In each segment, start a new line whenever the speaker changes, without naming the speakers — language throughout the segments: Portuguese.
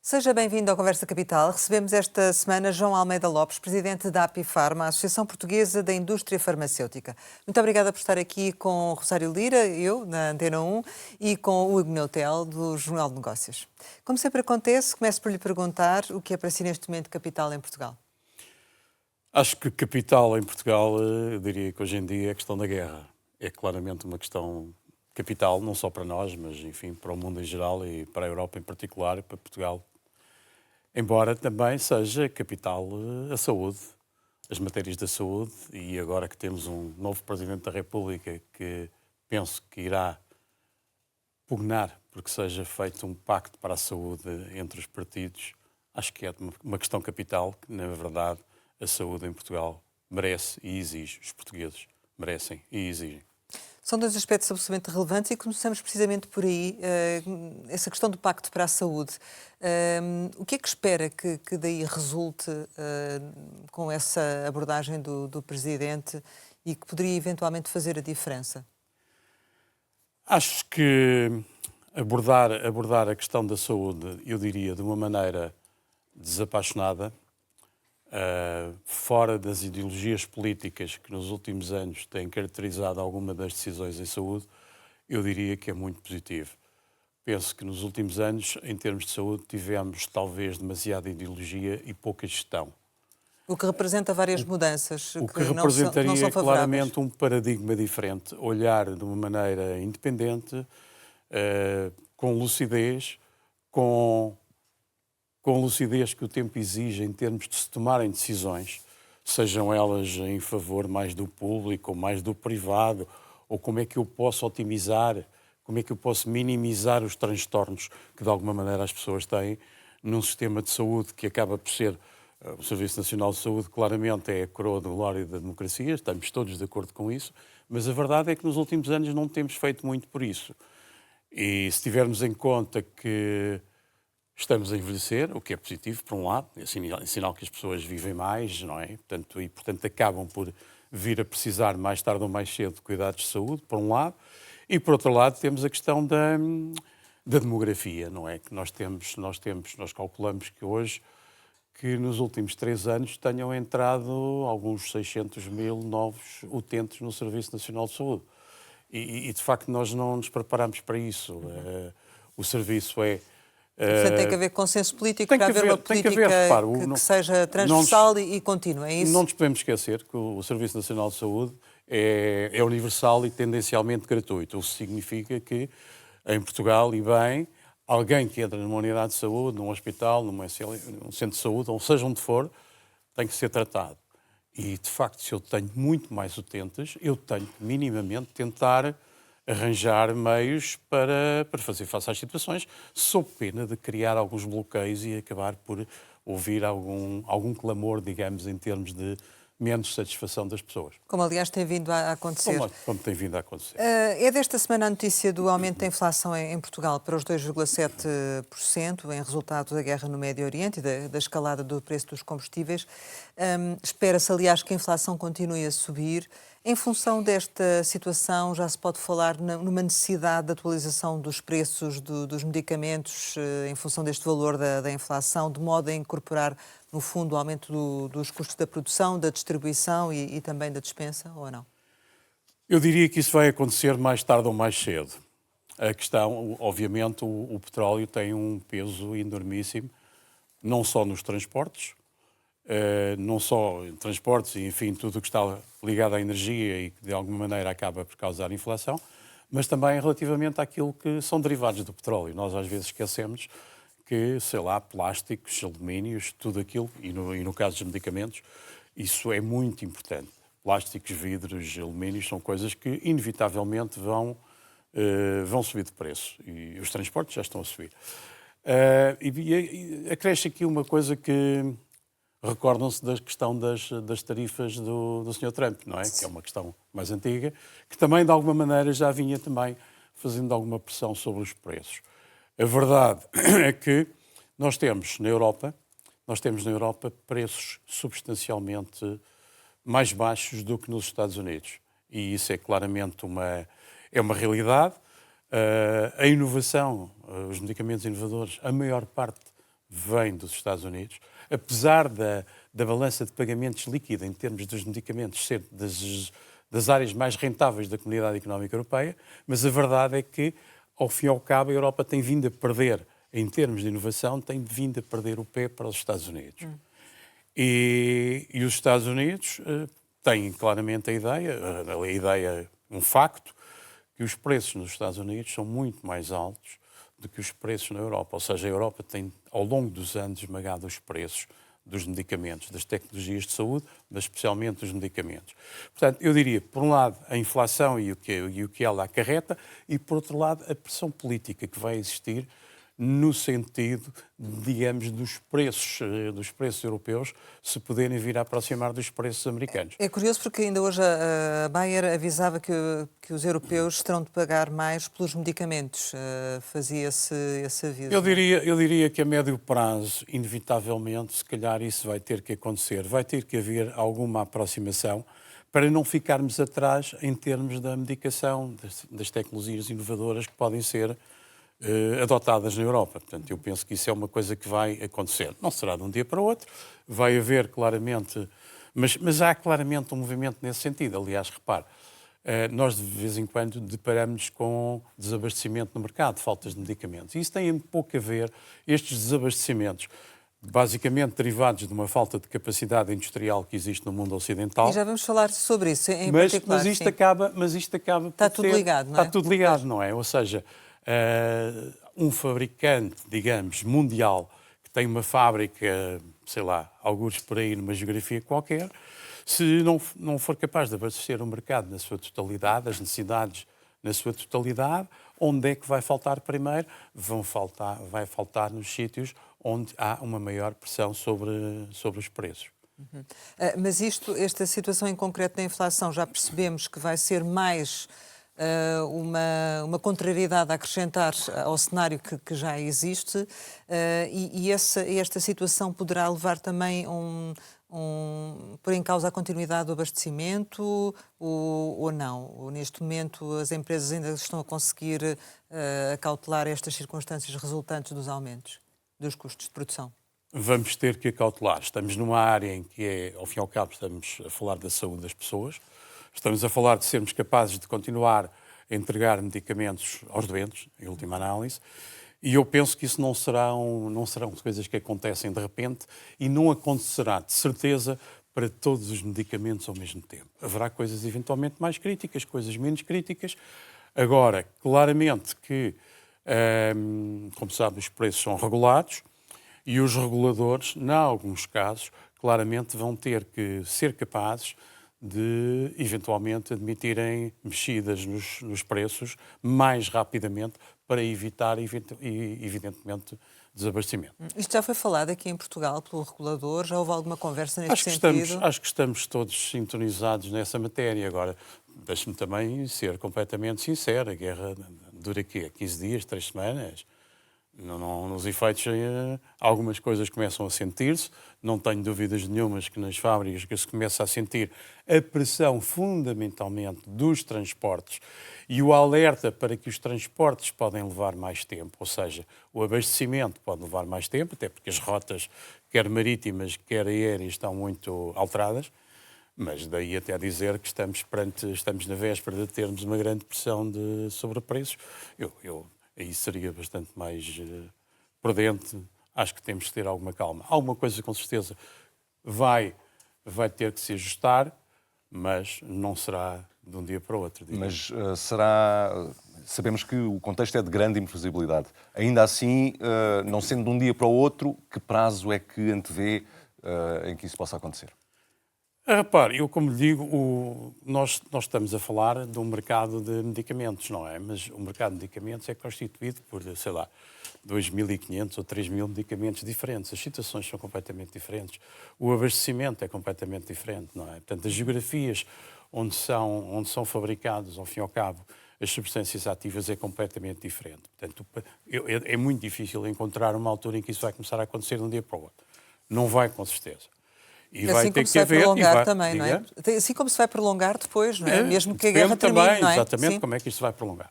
Seja bem-vindo ao Conversa Capital. Recebemos esta semana João Almeida Lopes, presidente da Apifarma, a Associação Portuguesa da Indústria Farmacêutica. Muito obrigada por estar aqui com Rosário Lira, eu, na Antena 1, e com o Hugo Neutel, do Jornal de Negócios. Como sempre acontece, começo por lhe perguntar o que é para si neste momento capital em Portugal.
Acho que capital em Portugal, eu diria que hoje em dia é a questão da guerra. É claramente uma questão capital, não só para nós, mas enfim, para o mundo em geral e para a Europa em particular e para Portugal. Embora também seja capital a saúde, as matérias da saúde, e agora que temos um novo Presidente da República que penso que irá pugnar porque seja feito um pacto para a saúde entre os partidos, acho que é uma questão capital que, na verdade, a saúde em Portugal merece e exige. Os portugueses merecem e exigem.
São dois aspectos absolutamente relevantes e começamos precisamente por aí, essa questão do Pacto para a Saúde. O que é que espera que daí resulte com essa abordagem do Presidente e que poderia eventualmente fazer a diferença?
Acho que abordar a questão da saúde, eu diria, de uma maneira desapaixonada, fora das ideologias políticas que nos últimos anos têm caracterizado alguma das decisões em saúde, eu diria que é muito positivo. Penso que nos últimos anos, em termos de saúde, tivemos talvez demasiada ideologia e pouca gestão.
O que representa várias mudanças
O que
que não são
representaria
favoráveis.
claramente um paradigma diferente, olhar de uma maneira independente, com lucidez, com lucidez que o tempo exige em termos de se tomarem decisões, sejam elas em favor mais do público ou mais do privado, ou como é que eu posso otimizar, como é que eu posso minimizar os transtornos que de alguma maneira as pessoas têm num sistema de saúde que acaba por ser, o Serviço Nacional de Saúde claramente é a coroa da glória da democracia, estamos todos de acordo com isso, mas a verdade é que nos últimos anos não temos feito muito por isso. E se tivermos em conta que estamos a envelhecer, o que é positivo, por um lado, é sinal que as pessoas vivem mais, não é? Portanto, acabam por vir a precisar mais tarde ou mais cedo de cuidados de saúde, por um lado, e por outro lado temos a questão da demografia, não é? Que nós calculamos que hoje, que nos últimos 3 anos tenham entrado alguns 600 mil novos utentes no Serviço Nacional de Saúde. E de facto nós não nos preparamos para isso. O serviço é...
Portanto, tem que haver consenso político para haver uma política que seja transversal e contínua, é isso?
Não nos podemos esquecer que o Serviço Nacional de Saúde é universal e tendencialmente gratuito. O que significa que, em Portugal, e bem, alguém que entra numa unidade de saúde, num hospital, num centro de saúde, ou seja onde for, tem que ser tratado. E, de facto, se eu tenho muito mais utentes, eu tenho que minimamente tentar arranjar meios para fazer face às situações, sob pena de criar alguns bloqueios e acabar por ouvir algum clamor, digamos, em termos de menos satisfação das pessoas.
Como, aliás, tem vindo a acontecer.
Como tem vindo a acontecer.
É desta semana a notícia do aumento da inflação em Portugal para os 2,7%, em resultado da guerra no Médio Oriente e da escalada do preço dos combustíveis. Espera-se, aliás, que a inflação continue a subir. Em função desta situação, já se pode falar numa necessidade de atualização dos preços dos medicamentos em função deste valor da inflação, de modo a incorporar, no fundo, o aumento dos custos da produção, da distribuição e também da dispensa, ou não?
Eu diria que isso vai acontecer mais tarde ou mais cedo. A questão, obviamente, o petróleo tem um peso enormíssimo, não só nos transportes, não só em transportes e, enfim, tudo o que está ligado à energia e que, de alguma maneira, acaba por causar inflação, mas também relativamente àquilo que são derivados do petróleo. Nós, às vezes, esquecemos que, sei lá, plásticos, alumínios, tudo aquilo, e no caso dos medicamentos, isso é muito importante. Plásticos, vidros, alumínios são coisas que, inevitavelmente, vão subir de preço. E os transportes já estão a subir. E acresce aqui uma coisa que recordam-se da questão das tarifas do Sr. Trump, não é? Que é uma questão mais antiga, que também, de alguma maneira, já vinha também fazendo alguma pressão sobre os preços. A verdade é que nós temos na Europa preços substancialmente mais baixos do que nos Estados Unidos. E isso é claramente uma realidade. A inovação, os medicamentos inovadores, a maior parte vem dos Estados Unidos, apesar da balança de pagamentos líquida em termos dos medicamentos ser das áreas mais rentáveis da Comunidade Económica Europeia, mas a verdade é que, ao fim e ao cabo, a Europa tem vindo a perder, em termos de inovação, tem vindo a perder o pé para os Estados Unidos. E os Estados Unidos têm claramente a ideia, um facto, que os preços nos Estados Unidos são muito mais altos do que os preços na Europa. Ou seja, a Europa tem, ao longo dos anos, esmagado os preços dos medicamentos, das tecnologias de saúde, mas especialmente dos medicamentos. Portanto, eu diria, por um lado, a inflação e o que ela acarreta, e, por outro lado, a pressão política que vai existir no sentido, digamos, dos preços europeus se poderem vir a aproximar dos preços americanos.
É curioso porque ainda hoje a Bayer avisava que os europeus terão de pagar mais pelos medicamentos. Fazia-se esse aviso.
Eu diria que a médio prazo, inevitavelmente, se calhar isso vai ter que acontecer. Vai ter que haver alguma aproximação para não ficarmos atrás em termos da medicação, das tecnologias inovadoras que podem ser adotadas na Europa. Portanto, eu penso que isso é uma coisa que vai acontecer. Não será de um dia para o outro, vai haver claramente, mas há claramente um movimento nesse sentido. Aliás, repare, nós de vez em quando deparamos com desabastecimento no mercado, faltas de medicamentos. E isso tem um pouco a ver, estes desabastecimentos, basicamente derivados de uma falta de capacidade industrial que existe no mundo ocidental.
E já vamos falar sobre isso em particular.
Mas isto acaba
Está tudo ligado, não é?
Está tudo ligado, não é? Ou seja, um fabricante, digamos, mundial, que tem uma fábrica, sei lá, algures por aí numa geografia qualquer, se não for capaz de abastecer o mercado na sua totalidade, as necessidades na sua totalidade, onde é que vai faltar primeiro? Vai faltar nos sítios onde há uma maior pressão sobre os preços.
Mas esta situação em concreto da inflação, já percebemos que vai ser mais uma contrariedade a acrescentar ao cenário que já existe, e esta situação poderá levar também pôr em causa a continuidade do abastecimento ou não? Ou neste momento as empresas ainda estão a conseguir acautelar estas circunstâncias resultantes dos aumentos dos custos de produção?
Vamos ter que acautelar. Estamos numa área em que ao fim e ao cabo, estamos a falar da saúde das pessoas. Estamos a falar de sermos capazes de continuar a entregar medicamentos aos doentes, em última análise, e eu penso que isso não serão coisas que acontecem de repente e não acontecerá, de certeza, para todos os medicamentos ao mesmo tempo. Haverá coisas eventualmente mais críticas, coisas menos críticas. Agora, claramente que, como sabe, os preços são regulados e os reguladores, em alguns casos, claramente vão ter que ser capazes de, eventualmente, admitirem mexidas nos preços mais rapidamente para evitar, evidentemente, desabastecimento.
Isto já foi falado aqui em Portugal pelo regulador? Já houve alguma conversa neste sentido?
Acho que estamos todos sintonizados nessa matéria. Agora, deixe-me também ser completamente sincero. A guerra dura quê? 15 dias, 3 semanas? Nos efeitos, algumas coisas começam a sentir-se. Não tenho dúvidas nenhumas que nas fábricas que se começa a sentir a pressão fundamentalmente dos transportes e o alerta para que os transportes podem levar mais tempo, ou seja, o abastecimento pode levar mais tempo, até porque as rotas, quer marítimas, quer aéreas, estão muito alteradas, mas daí até a dizer que estamos na véspera de termos uma grande pressão de sobrepreços. Aí seria bastante mais prudente. Acho que temos que ter alguma calma. Alguma coisa, com certeza, vai ter que se ajustar, mas não será de um dia para o outro.
Mas sabemos que o contexto é de grande imprevisibilidade. Ainda assim, não sendo de um dia para o outro, que prazo é que antevê em que isso possa acontecer?
Repare, eu como lhe digo, nós estamos a falar de um mercado de medicamentos, não é? Mas o mercado de medicamentos é constituído por, sei lá, 2.500 ou 3.000 medicamentos diferentes. As situações são completamente diferentes. O abastecimento é completamente diferente, não é? Portanto, as geografias onde são fabricados, ao fim e ao cabo, as substâncias ativas é completamente diferente. Portanto, é muito difícil encontrar uma altura em que isso vai começar a acontecer de um dia para o outro. Não vai, com certeza.
E assim como se vai prolongar também, não é? Assim como se vai prolongar depois, não é? Mesmo que a guerra termine, não é?
Exatamente,
Sim.
como é que isto se vai prolongar.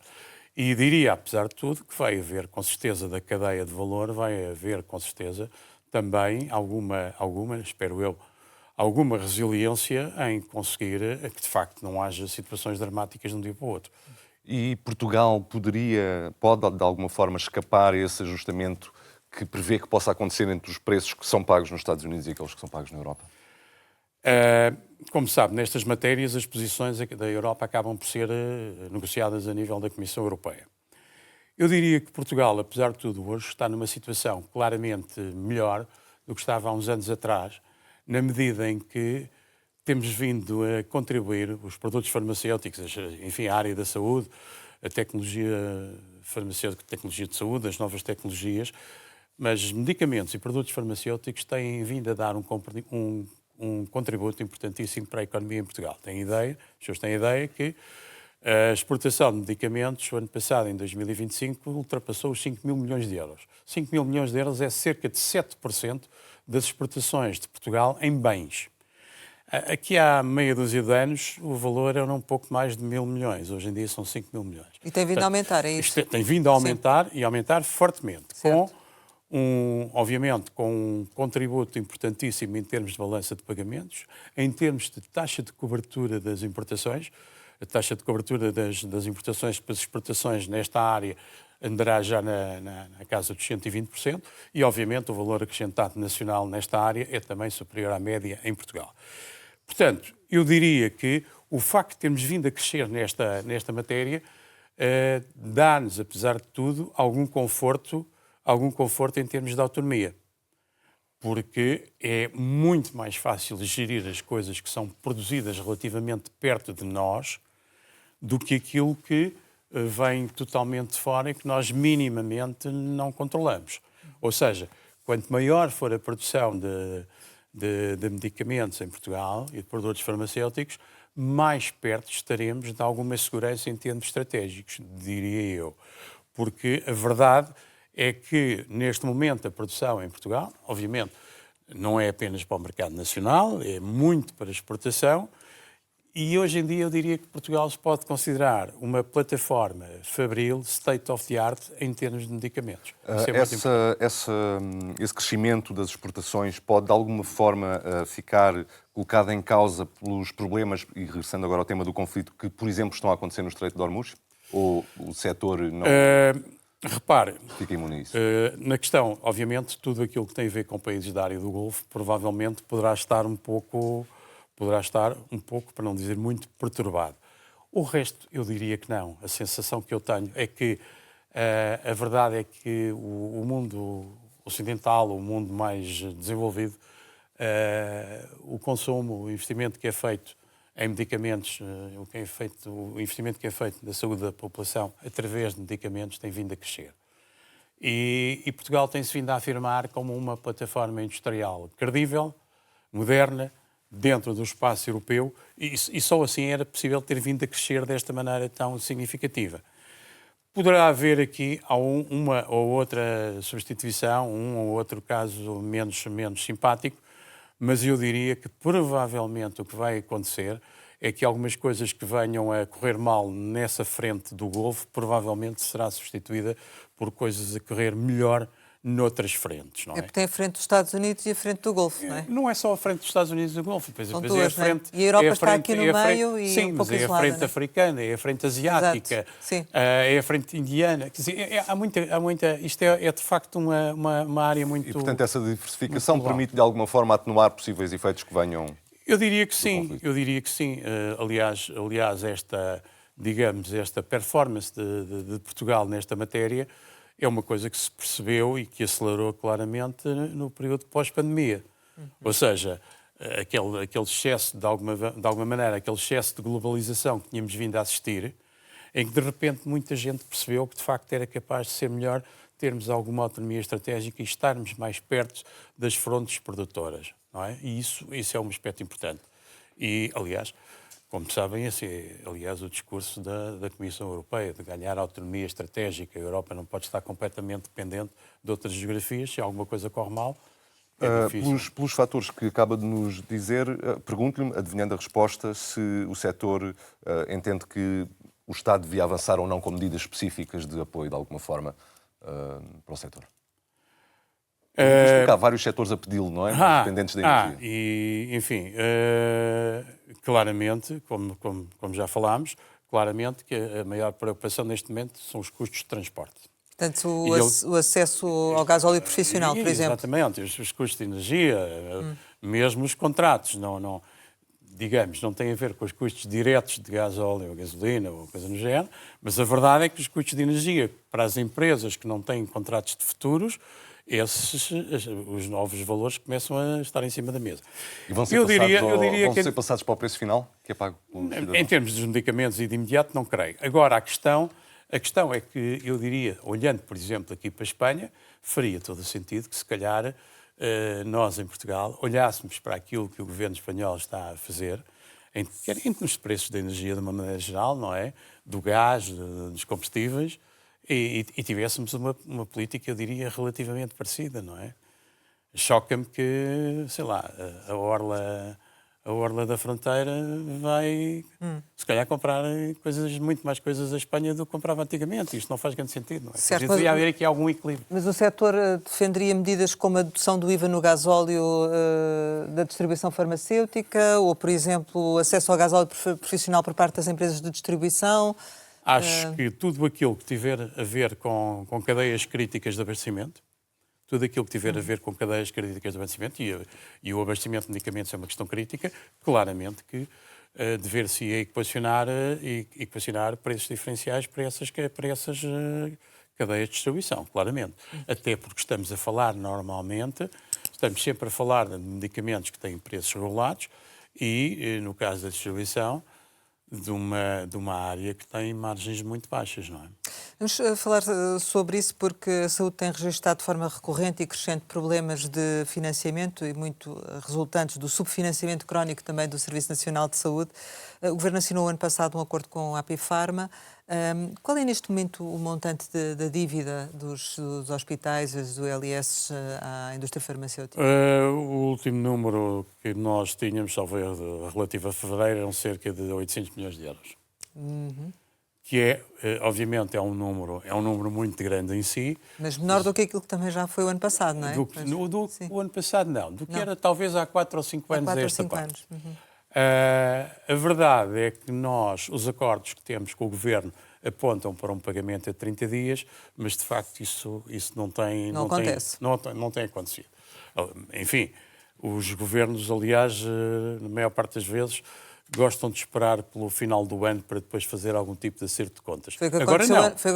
E diria, apesar de tudo, que vai haver, com certeza, da cadeia de valor, vai haver, com certeza, também espero eu, alguma resiliência em conseguir que, de facto, não haja situações dramáticas de um dia para o outro.
E Portugal pode, de alguma forma, escapar a esse ajustamento que prevê que possa acontecer entre os preços que são pagos nos Estados Unidos e aqueles que são pagos na Europa?
Como sabe, nestas matérias as posições da Europa acabam por ser negociadas a nível da Comissão Europeia. Eu diria que Portugal, apesar de tudo, hoje está numa situação claramente melhor do que estava há uns anos atrás, na medida em que temos vindo a contribuir os produtos farmacêuticos, enfim, a área da saúde, a tecnologia farmacêutica, a tecnologia de saúde, as novas tecnologias, mas medicamentos e produtos farmacêuticos têm vindo a dar um contributo importantíssimo para a economia em Portugal. As pessoas têm a ideia que a exportação de medicamentos, o ano passado, em 2025, ultrapassou os 5 mil milhões de euros. 5 mil milhões de euros é cerca de 7% das exportações de Portugal em bens. Aqui há meia dúzia de anos o valor era um pouco mais de 1.000 milhões, hoje em dia são 5 mil milhões.
E tem vindo a aumentar, é isso?
Tem vindo a aumentar e aumentar fortemente, obviamente com um contributo importantíssimo em termos de balança de pagamentos, em termos de taxa de cobertura das importações. A taxa de cobertura das importações para as exportações nesta área andará já na casa dos 120% e, obviamente, o valor acrescentado nacional nesta área é também superior à média em Portugal. Portanto, eu diria que o facto de termos vindo a crescer nesta matéria dá-nos, apesar de tudo, algum conforto em termos de autonomia. Porque é muito mais fácil gerir as coisas que são produzidas relativamente perto de nós do que aquilo que vem totalmente de fora e que nós minimamente não controlamos. Ou seja, quanto maior for a produção de medicamentos em Portugal e de produtos farmacêuticos, mais perto estaremos de alguma segurança em termos estratégicos, diria eu. Porque a verdade é que, neste momento, a produção em Portugal, obviamente, não é apenas para o mercado nacional, é muito para exportação, e hoje em dia eu diria que Portugal se pode considerar uma plataforma fabril, state of the art, em termos de medicamentos.
Esse crescimento das exportações pode, de alguma forma, ficar colocado em causa pelos problemas, e regressando agora ao tema do conflito, que, por exemplo, estão a acontecer no Estreito de Hormuz? Ou o setor não...
Repare,
fica imune a isso?
Na questão, obviamente, tudo aquilo que tem a ver com países da área do Golfo provavelmente poderá estar um pouco, para não dizer muito, perturbado. O resto, eu diria que não. A sensação que eu tenho é que a verdade é que o mundo ocidental, o mundo mais desenvolvido, o consumo, o investimento que é feito em medicamentos, o investimento que é feito na saúde da população através de medicamentos tem vindo a crescer. E Portugal tem-se vindo a afirmar como uma plataforma industrial credível, moderna, dentro do espaço europeu, e só assim era possível ter vindo a crescer desta maneira tão significativa. Poderá haver aqui uma ou outra substituição, um ou outro caso menos simpático, mas eu diria que provavelmente o que vai acontecer é que algumas coisas que venham a correr mal nessa frente do Golfo provavelmente será substituída por coisas a correr melhor noutras frentes, não é?
É porque tem a frente dos Estados Unidos e a frente do Golfo, não é?
Não é só a frente dos Estados Unidos e do Golfo.
São duas, não é? E a Europa está aqui no meio e
sim,
um pouco
mas é a frente africana, é a frente asiática, é a frente indiana. Quer dizer, há muita... Isto é de facto uma área muito...
E, portanto, essa diversificação permite, de alguma forma, atenuar possíveis efeitos que venham...
Eu diria que sim. Aliás, esta performance de Portugal nesta matéria é uma coisa que se percebeu e que acelerou claramente no período pós-pandemia. Ou seja, aquele excesso, de alguma maneira, aquele excesso de globalização que tínhamos vindo a assistir, em que de repente muita gente percebeu que de facto era capaz de ser melhor termos alguma autonomia estratégica e estarmos mais perto das frontes produtoras, não é? E isso é um aspecto importante. E, aliás, como sabem, esse é, aliás, o discurso da Comissão Europeia, de ganhar autonomia estratégica. A Europa não pode estar completamente dependente de outras geografias. Se alguma coisa corre mal, é difícil.
Pelos fatores que acaba de nos dizer, pergunto-lhe, adivinhando a resposta, se o setor entende que o Estado devia avançar ou não com medidas específicas de apoio, de alguma forma, para o setor? Há vários setores a pedi-lo, não é? Dependentes da energia.
E, enfim, claramente, como já falámos, claramente que a maior preocupação neste momento são os custos de transporte.
Portanto, o acesso ao gasóleo profissional, por exemplo.
Exatamente, os custos de energia, mesmo os contratos, digamos, não têm a ver com os custos diretos de gasóleo ou gasolina ou coisa no género, mas a verdade é que os custos de energia para as empresas que não têm contratos de futuros, os novos valores começam a estar em cima da mesa.
E vão ser passados para o preço final, que é pago pelo cidadão?
Em termos dos medicamentos e de imediato, não creio. Agora, a questão é que eu diria, olhando, por exemplo, aqui para a Espanha, faria todo o sentido que, se calhar, nós, em Portugal, olhássemos para aquilo que o governo espanhol está a fazer, nos preços da energia de uma maneira geral, não é? Do gás, dos combustíveis, e tivéssemos uma política, eu diria, relativamente parecida, não é? Choca-me que, sei lá, a Orla da Fronteira vai, se calhar, comprar muito mais coisas à Espanha do que comprava antigamente. Isto não faz grande sentido, não é?
Certo,
devia haver aqui algum equilíbrio.
Mas o setor defenderia medidas como a dedução do IVA no gasóleo da distribuição farmacêutica ou, por exemplo, acesso ao gasóleo profissional por parte das empresas de distribuição?
Acho que tudo aquilo que tiver a ver com cadeias críticas de abastecimento, tudo aquilo que tiver a ver com cadeias críticas de abastecimento, e o abastecimento de medicamentos é uma questão crítica, claramente que dever-se equacionar preços diferenciais para essas cadeias de distribuição, claramente. Até porque estamos a falar estamos sempre a falar de medicamentos que têm preços regulados e, no caso da distribuição, de uma área que tem margens muito baixas, não é?
Vamos falar sobre isso porque a saúde tem registrado de forma recorrente e crescente problemas de financiamento e muito resultantes do subfinanciamento crónico também do Serviço Nacional de Saúde. O Governo assinou ano passado um acordo com a Apifarma. Qual é neste momento o montante da dívida dos hospitais, do LS à indústria farmacêutica?
O último número que nós tínhamos, talvez relativo a fevereiro, eram cerca de 800 milhões de euros. Que obviamente, é um número muito grande em si.
Mas menor do que aquilo que também já foi o ano passado, não é?
O ano passado não, do que era talvez há 4 ou 5 anos a esta parte. A verdade é que os acordos que temos com o Governo apontam para um pagamento a 30 dias, mas de facto isso não tem acontecido. Enfim, os governos, aliás, na maior parte das vezes, gostam de esperar pelo final do ano para depois fazer algum tipo de acerto de contas.
Foi o que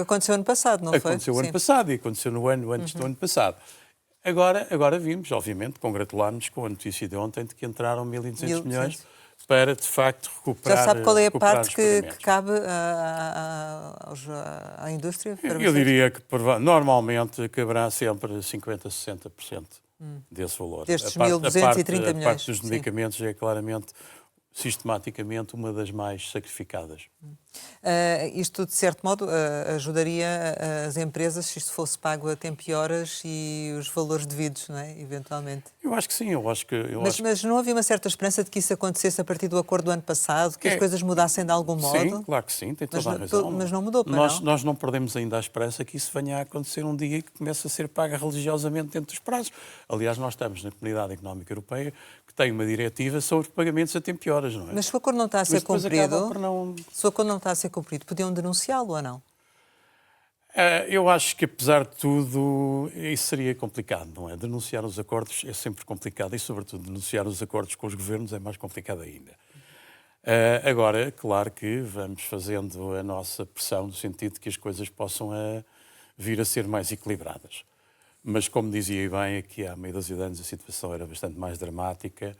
aconteceu ano passado, não foi?
Aconteceu ano passado e aconteceu no ano antes do ano passado. Agora vimos, obviamente, congratular-nos com a notícia de ontem de que entraram 1.200 milhões para, de facto, recuperar.
Já sabe qual é a parte que cabe à indústria?
Eu diria que normalmente caberá sempre 50% a 60% desse valor.
Destes 1.230 milhões.
A parte dos medicamentos é claramente, sistematicamente, uma das mais sacrificadas.
Isto, de certo modo, ajudaria as empresas se isto fosse pago a tempo e horas e os valores devidos, não é? Eventualmente.
Eu acho que sim,
Mas não havia uma certa esperança de que isso acontecesse a partir do acordo do ano passado, que as coisas mudassem de algum modo?
Sim, claro que sim, tem toda a razão.
Mas não mudou,
Nós não perdemos ainda a esperança que isso venha a acontecer um dia e que comece a ser paga religiosamente dentro dos prazos. Aliás, nós estamos na Comunidade Económica Europeia que tem uma diretiva sobre pagamentos a tempo e horas, não é?
Mas se o acordo não está a ser cumprido, podiam denunciá-lo ou não?
Eu acho que, apesar de tudo, isso seria complicado, não é? Denunciar os acordos é sempre complicado e, sobretudo, denunciar os acordos com os governos é mais complicado ainda. Agora, claro que vamos fazendo a nossa pressão no sentido de que as coisas possam vir a ser mais equilibradas. Mas, como dizia bem, aqui há meia dúzia de anos a situação era bastante mais dramática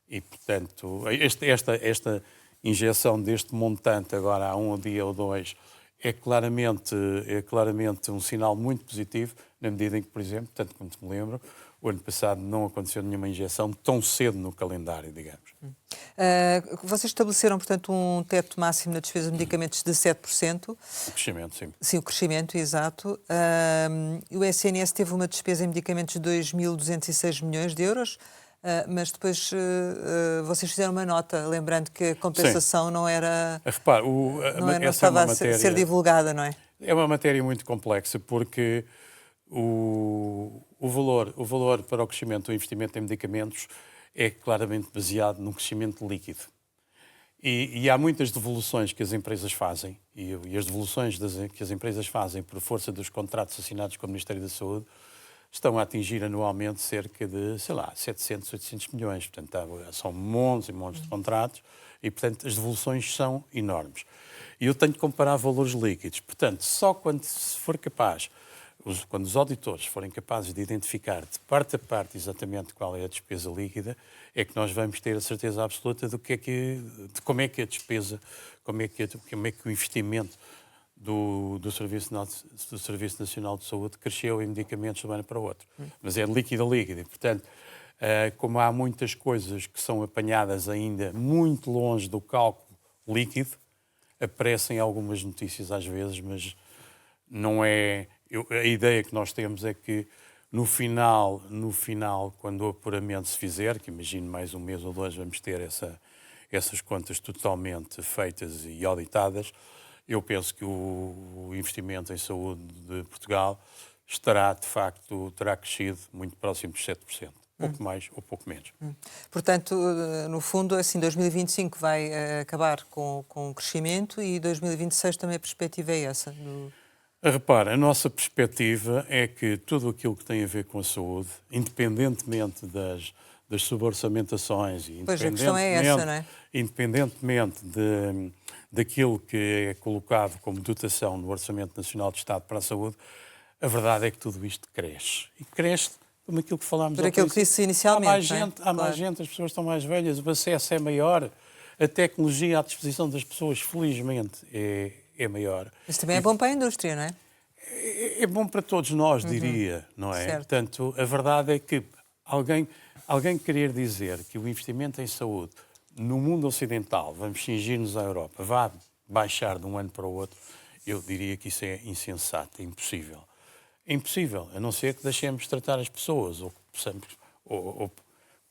e, portanto, esta injeção deste montante agora há um dia ou dois é claramente um sinal muito positivo, na medida em que, por exemplo, tanto quanto me lembro, o ano passado não aconteceu nenhuma injeção tão cedo no calendário, digamos.
Vocês estabeleceram, portanto, um teto máximo na despesa de medicamentos de 7%.
O crescimento, sim.
Sim, o crescimento, exato. O SNS teve uma despesa em medicamentos de 2.206 milhões de euros. mas depois vocês fizeram uma nota, lembrando que a compensação não era...
Repare,
não estava a ser divulgada, não é?
É uma matéria muito complexa, porque o valor para o crescimento do investimento em medicamentos é claramente baseado no crescimento líquido. E há muitas devoluções que as empresas fazem, e as devoluções que as empresas fazem por força dos contratos assinados com o Ministério da Saúde estão a atingir anualmente cerca de, 700, 800 milhões. Portanto, são montes e montes de contratos e, portanto, as devoluções são enormes. E eu tenho que comparar valores líquidos. Portanto, só quando se for capaz, quando os auditores forem capazes de identificar de parte a parte exatamente qual é a despesa líquida, é que nós vamos ter a certeza absoluta de como é que a despesa, como é que o investimento do Serviço Nacional de Saúde cresceu em medicamentos de um ano para o outro. Mas é líquido a líquido. E, portanto, como há muitas coisas que são apanhadas ainda muito longe do cálculo líquido, aparecem algumas notícias às vezes, mas não é... a ideia que nós temos é que no final, quando o apuramento se fizer, que imagino mais um mês ou dois, vamos ter essas contas totalmente feitas e auditadas, eu penso que o investimento em saúde de Portugal terá crescido muito próximo dos 7%. Pouco mais ou pouco menos.
Portanto, no fundo, assim, 2025 vai acabar com crescimento e 2026 também a perspectiva é essa?
Repara, a nossa perspectiva é que tudo aquilo que tem a ver com a saúde, independentemente das suborçamentações,
Pois a questão é essa, não é?
Independentemente daquilo que é colocado como dotação no Orçamento Nacional de Estado para a Saúde, a verdade é que tudo isto cresce. E cresce como aquilo que falámos
por aquilo que disse inicialmente.
Há mais gente, as pessoas estão mais velhas, o acesso é maior, a tecnologia à disposição das pessoas, felizmente, é maior.
Mas também é bom para a indústria, não é?
É bom para todos nós, diria, não é?
Certo.
Portanto, a verdade é que alguém querer dizer que o investimento em saúde no mundo ocidental, vamos cingir-nos à Europa, vai baixar de um ano para o outro, eu diria que isso é insensato, é impossível. É impossível, a não ser que deixemos de tratar as pessoas ou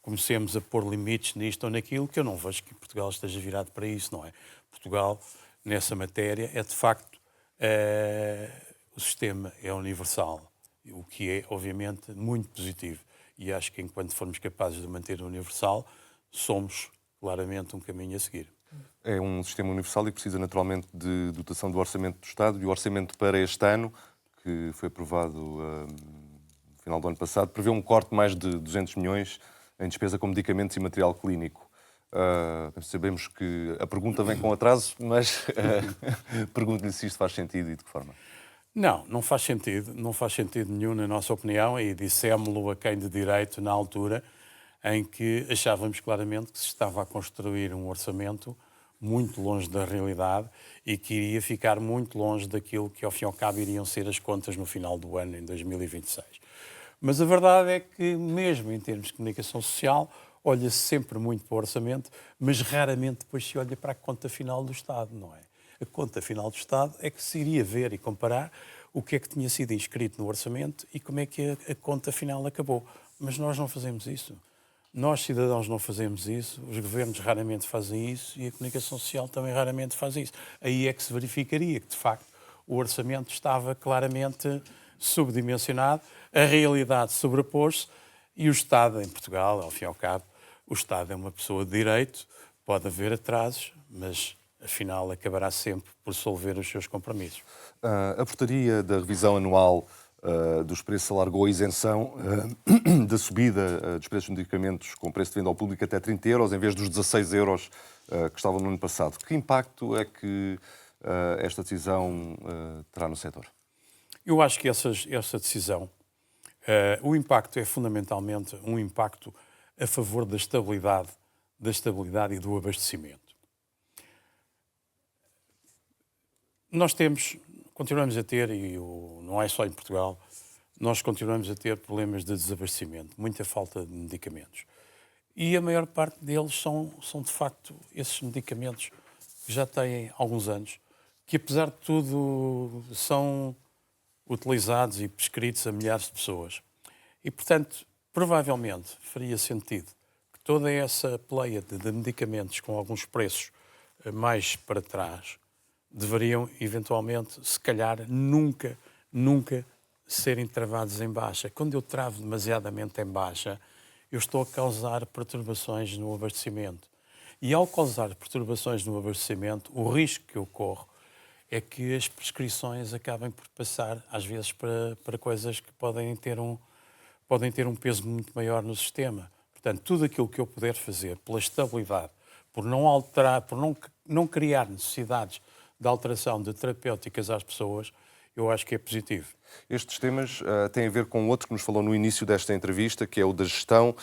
comecemos a pôr limites nisto ou naquilo, que eu não vejo que Portugal esteja virado para isso, não é? Portugal, nessa matéria, é de facto, o sistema é universal, o que é, obviamente, muito positivo. E acho que enquanto formos capazes de manter o universal, somos claramente um caminho a seguir.
É um sistema universal e precisa naturalmente de dotação do Orçamento do Estado, e o Orçamento para este ano, que foi aprovado no final do ano passado, prevê um corte de mais de 200 milhões em despesa com medicamentos e material clínico. Sabemos que a pergunta vem com atraso, mas pergunto-lhe se isto faz sentido e de que forma.
Não faz sentido. Não faz sentido nenhum, na nossa opinião, e dissemos-lo a quem de direito na altura, em que achávamos claramente que se estava a construir um orçamento muito longe da realidade e que iria ficar muito longe daquilo que, ao fim e ao cabo, iriam ser as contas no final do ano, em 2026. Mas a verdade é que, mesmo em termos de comunicação social, olha-se sempre muito para o orçamento, mas raramente depois se olha para a conta final do Estado, não é? A conta final do Estado é que se iria ver e comparar o que é que tinha sido inscrito no orçamento e como é que a conta final acabou. Mas nós não fazemos isso. Nós, cidadãos, não fazemos isso, os governos raramente fazem isso e a comunicação social também raramente faz isso. Aí é que se verificaria que, de facto, o orçamento estava claramente subdimensionado, a realidade sobrepôs-se e o Estado, em Portugal, ao fim e ao cabo, o Estado é uma pessoa de direito, pode haver atrasos, mas, afinal, acabará sempre por solver os seus compromissos.
A portaria da revisão anual dos preços alargou a isenção da subida dos preços de medicamentos com preço de venda ao público até 30 euros, em vez dos 16 euros que estavam no ano passado. Que impacto é que esta decisão terá no setor?
Eu acho que essa decisão, o impacto é fundamentalmente um impacto a favor da estabilidade e do abastecimento. Nós continuamos a ter, e não é só em Portugal, nós continuamos a ter problemas de desabastecimento, muita falta de medicamentos. E a maior parte deles são de facto, esses medicamentos que já têm alguns anos, que apesar de tudo são utilizados e prescritos a milhares de pessoas. E, portanto, provavelmente faria sentido toda essa pleiade de medicamentos com alguns preços mais para trás deveriam, eventualmente, se calhar, nunca serem travados em baixa. Quando eu travo demasiadamente em baixa, eu estou a causar perturbações no abastecimento. E ao causar perturbações no abastecimento, o risco que eu corro é que as prescrições acabem por passar, às vezes, para coisas que podem ter um peso muito maior no sistema. Portanto, tudo aquilo que eu puder fazer pela estabilidade, por não alterar, por não criar necessidades de alteração de terapêuticas às pessoas, eu acho que é positivo.
Estes temas têm a ver com outro que nos falou no início desta entrevista, que é o da gestão.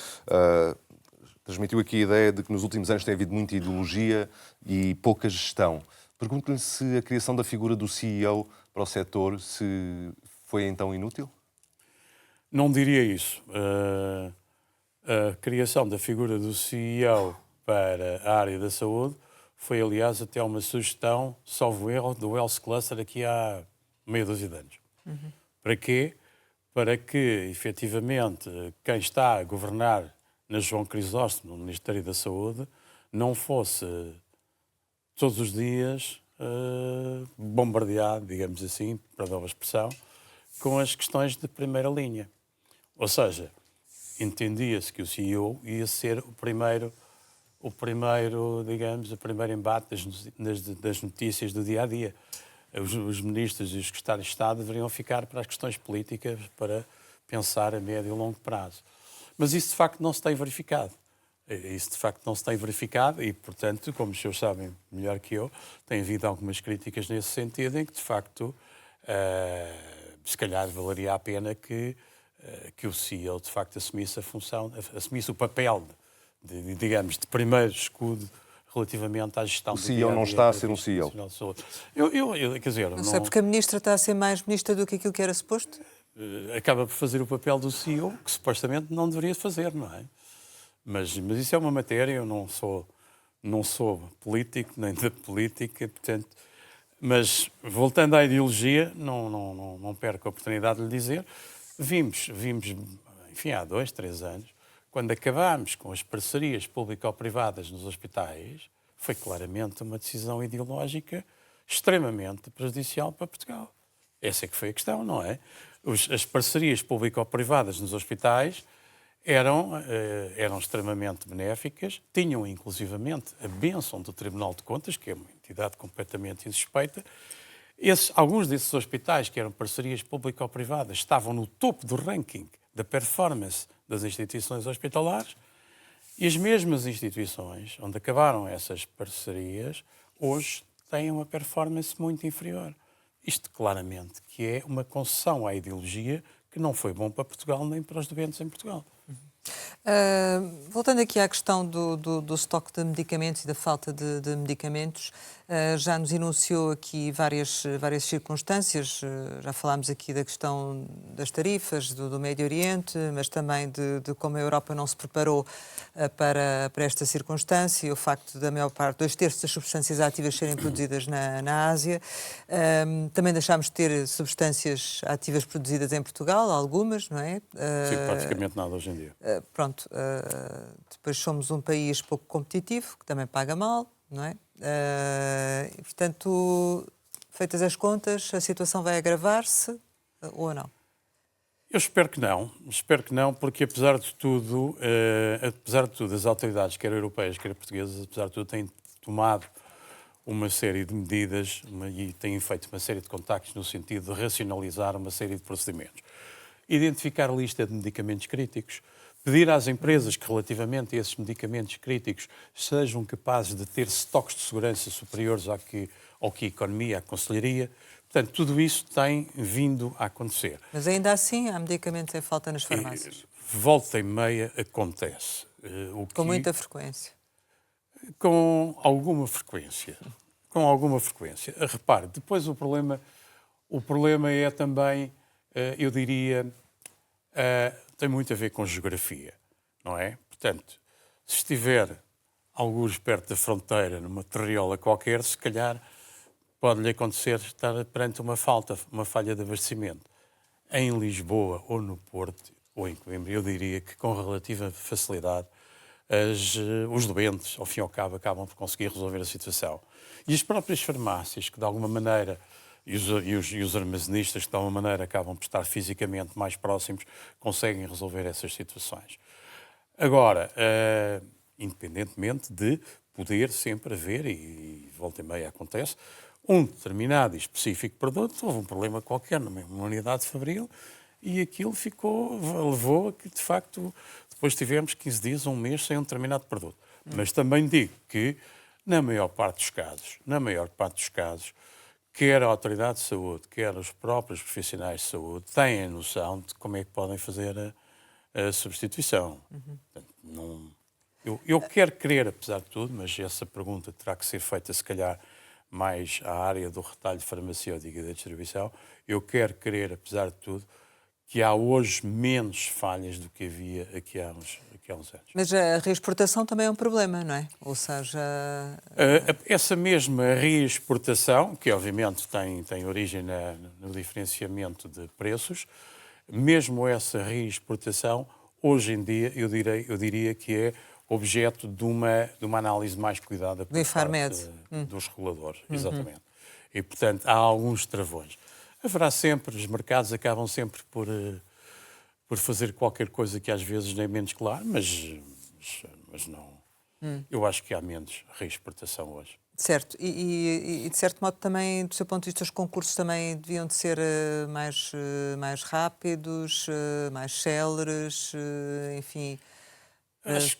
Transmitiu aqui a ideia de que nos últimos anos tem havido muita ideologia e pouca gestão. Pergunto-lhe se a criação da figura do CEO para o setor se foi então inútil?
Não diria isso. A criação da figura do CEO para a área da saúde foi, aliás, até uma sugestão, salvo erro, do Health Cluster aqui há meia dúzia de anos. Para quê? Para que, efetivamente, quem está a governar na João Crisóstomo, no Ministério da Saúde, não fosse todos os dias bombardeado, digamos assim, perdão a expressão, com as questões de primeira linha. Ou seja, entendia-se que o CEO ia ser o primeiro, digamos, o primeiro embate das notícias do dia-a-dia. Os ministros e os secretários de Estado deveriam ficar para as questões políticas, para pensar a médio e longo prazo. Mas isso, de facto, não se tem verificado. E, portanto, como os senhores sabem melhor que eu, tem havido algumas críticas nesse sentido, em que, de facto, se calhar valeria a pena que o CEO, de facto, assumisse a função, assumisse o papel, digamos, de primeiro escudo relativamente à gestão do dia-a-dia.
O CEO não está a ser um CEO.
Quer dizer,
Não sei, porque a ministra está a ser mais ministra do que aquilo que era suposto?
Acaba por fazer o papel do CEO, que supostamente não deveria fazer, não é? Mas isso é uma matéria, eu não sou político, nem da política, portanto... Mas, voltando à ideologia, não perco a oportunidade de lhe dizer, vimos, enfim, há 2, 3 anos, quando acabámos com as parcerias público-privadas nos hospitais, foi claramente uma decisão ideológica extremamente prejudicial para Portugal. Essa é que foi a questão, não é? As parcerias público-privadas nos hospitais eram extremamente benéficas, tinham inclusivamente a bênção do Tribunal de Contas, que é uma entidade completamente insuspeita. Alguns desses hospitais, que eram parcerias público-privadas, estavam no topo do ranking da performance das instituições hospitalares, e as mesmas instituições onde acabaram essas parcerias, hoje têm uma performance muito inferior. Isto claramente que é uma concessão à ideologia que não foi bom para Portugal nem para os doentes em Portugal.
Voltando aqui à questão do estoque de medicamentos e da falta de medicamentos, já nos enunciou aqui várias circunstâncias, já falámos aqui da questão das tarifas, do Médio Oriente, mas também de como a Europa não se preparou para esta circunstância e o facto da maior parte, 2/3 das substâncias ativas serem produzidas na Ásia. Também deixámos de ter substâncias ativas produzidas em Portugal, algumas, não é?
Sim, praticamente nada hoje em dia.
Depois somos um país pouco competitivo, que também paga mal, não é? E, portanto, feitas as contas, a situação vai agravar-se ou não?
Eu espero que não, porque apesar de tudo, as autoridades, quer europeias, quer portuguesas, apesar de tudo, têm tomado uma série de medidas e têm feito uma série de contactos no sentido de racionalizar uma série de procedimentos. Identificar a lista de medicamentos críticos, pedir às empresas que, relativamente a esses medicamentos críticos, sejam capazes de ter estoques de segurança superiores ao que a economia, a conselharia. Portanto, tudo isso tem vindo a acontecer.
Mas ainda assim há medicamentos em falta nas farmácias?
Volta e meia acontece.
Com muita frequência?
Com alguma frequência. Repare, depois o problema é também, eu diria, tem muito a ver com geografia, não é? Portanto, se estiver algures perto da fronteira, numa terriola qualquer, se calhar pode-lhe acontecer estar perante uma falha de abastecimento. Em Lisboa ou no Porto, ou em Coimbra, eu diria que com relativa facilidade os doentes, ao fim e ao cabo, acabam por conseguir resolver a situação. E as próprias farmácias, que de alguma maneira, e os armazenistas, que de alguma maneira acabam por estar fisicamente mais próximos, conseguem resolver essas situações. Agora, independentemente de poder sempre haver, e volta e meia acontece, um determinado e específico produto, houve um problema qualquer numa unidade fabril e aquilo levou a que, de facto, depois tivemos 15 dias, um mês sem um determinado produto. Mas também digo que, na maior parte dos casos, quer a autoridade de saúde, quer os próprios profissionais de saúde, têm a noção de como é que podem fazer a substituição. Portanto, eu quero crer, apesar de tudo, mas essa pergunta terá que ser feita, se calhar, mais à área do retalho farmacêutico e da distribuição. Eu quero crer, apesar de tudo, que há hoje menos falhas do que havia aqui há uns anos.
Mas a reexportação também é um problema, não é? Ou seja...
Essa mesma reexportação, que obviamente tem origem no diferenciamento de preços, mesmo essa reexportação, hoje em dia, eu diria que é objeto de uma análise mais cuidada por parte dos reguladores. Exatamente. E, portanto, há alguns travões. Haverá sempre, os mercados acabam sempre por fazer qualquer coisa que às vezes nem é menos claro, mas não. Eu acho que há menos reexportação hoje.
Certo. E de certo modo também, do seu ponto de vista, os concursos também deviam de ser mais rápidos, mais céleres, enfim, para as